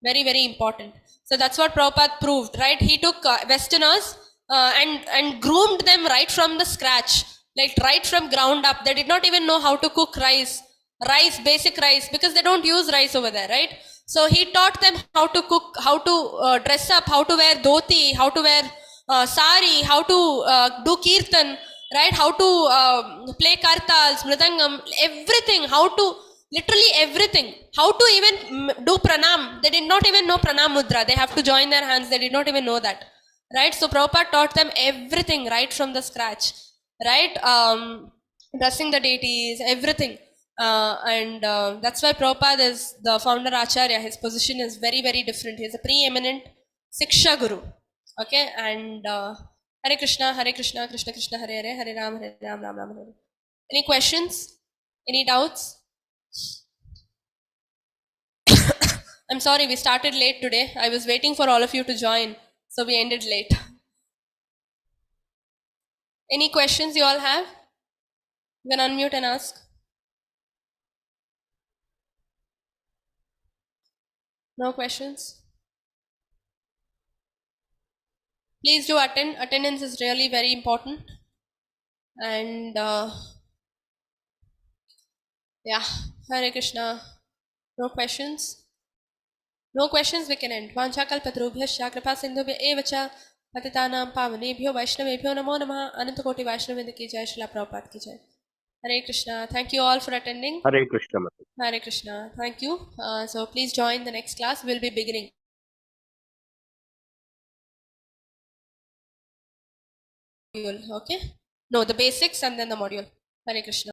Very, very important. So that's what Prabhupada proved, right? He took Westerners and groomed them right from the scratch, like right from ground up. They did not even know how to cook basic rice, because they don't use rice over there, right? So he taught them how to cook, how to dress up, how to wear dhoti, how to wear sari, how to do kirtan, right? How to play kartals, mridangam, everything, literally everything. How to even do pranam. They did not even know pranam mudra. They have to join their hands. They did not even know that, right? So Prabhupada taught them everything right from the scratch, right? Dressing the deities, everything. And that's why Prabhupada is the founder Acharya. His position is very, very different. He is a preeminent Siksha Guru. Okay, and Hare Krishna, Krishna Krishna, Hare Hare, Hare Ram, Ram Ram. Hare. Any questions? Any doubts? I'm sorry, we started late today. I was waiting for all of you to join, so we ended late. Any questions you all have? You can unmute and ask. No questions? Please do attend. Attendance is really very important. And yeah, Hare Krishna. No questions? No questions, we can end. Vanchakalpatrubhyascha kripa sindhubhya eva cha patitanam pavanebhyo vaishnavebhyo namo namah. Anantakoti Vaishnavinda ki jai, Srila Prabhupada ki jai. Hare Krishna. Thank you all for attending. Hare Krishna. Hare Krishna. Thank you. So please join the next class. We'll be beginning. Okay? No, the basics and then the module. Hare Krishna.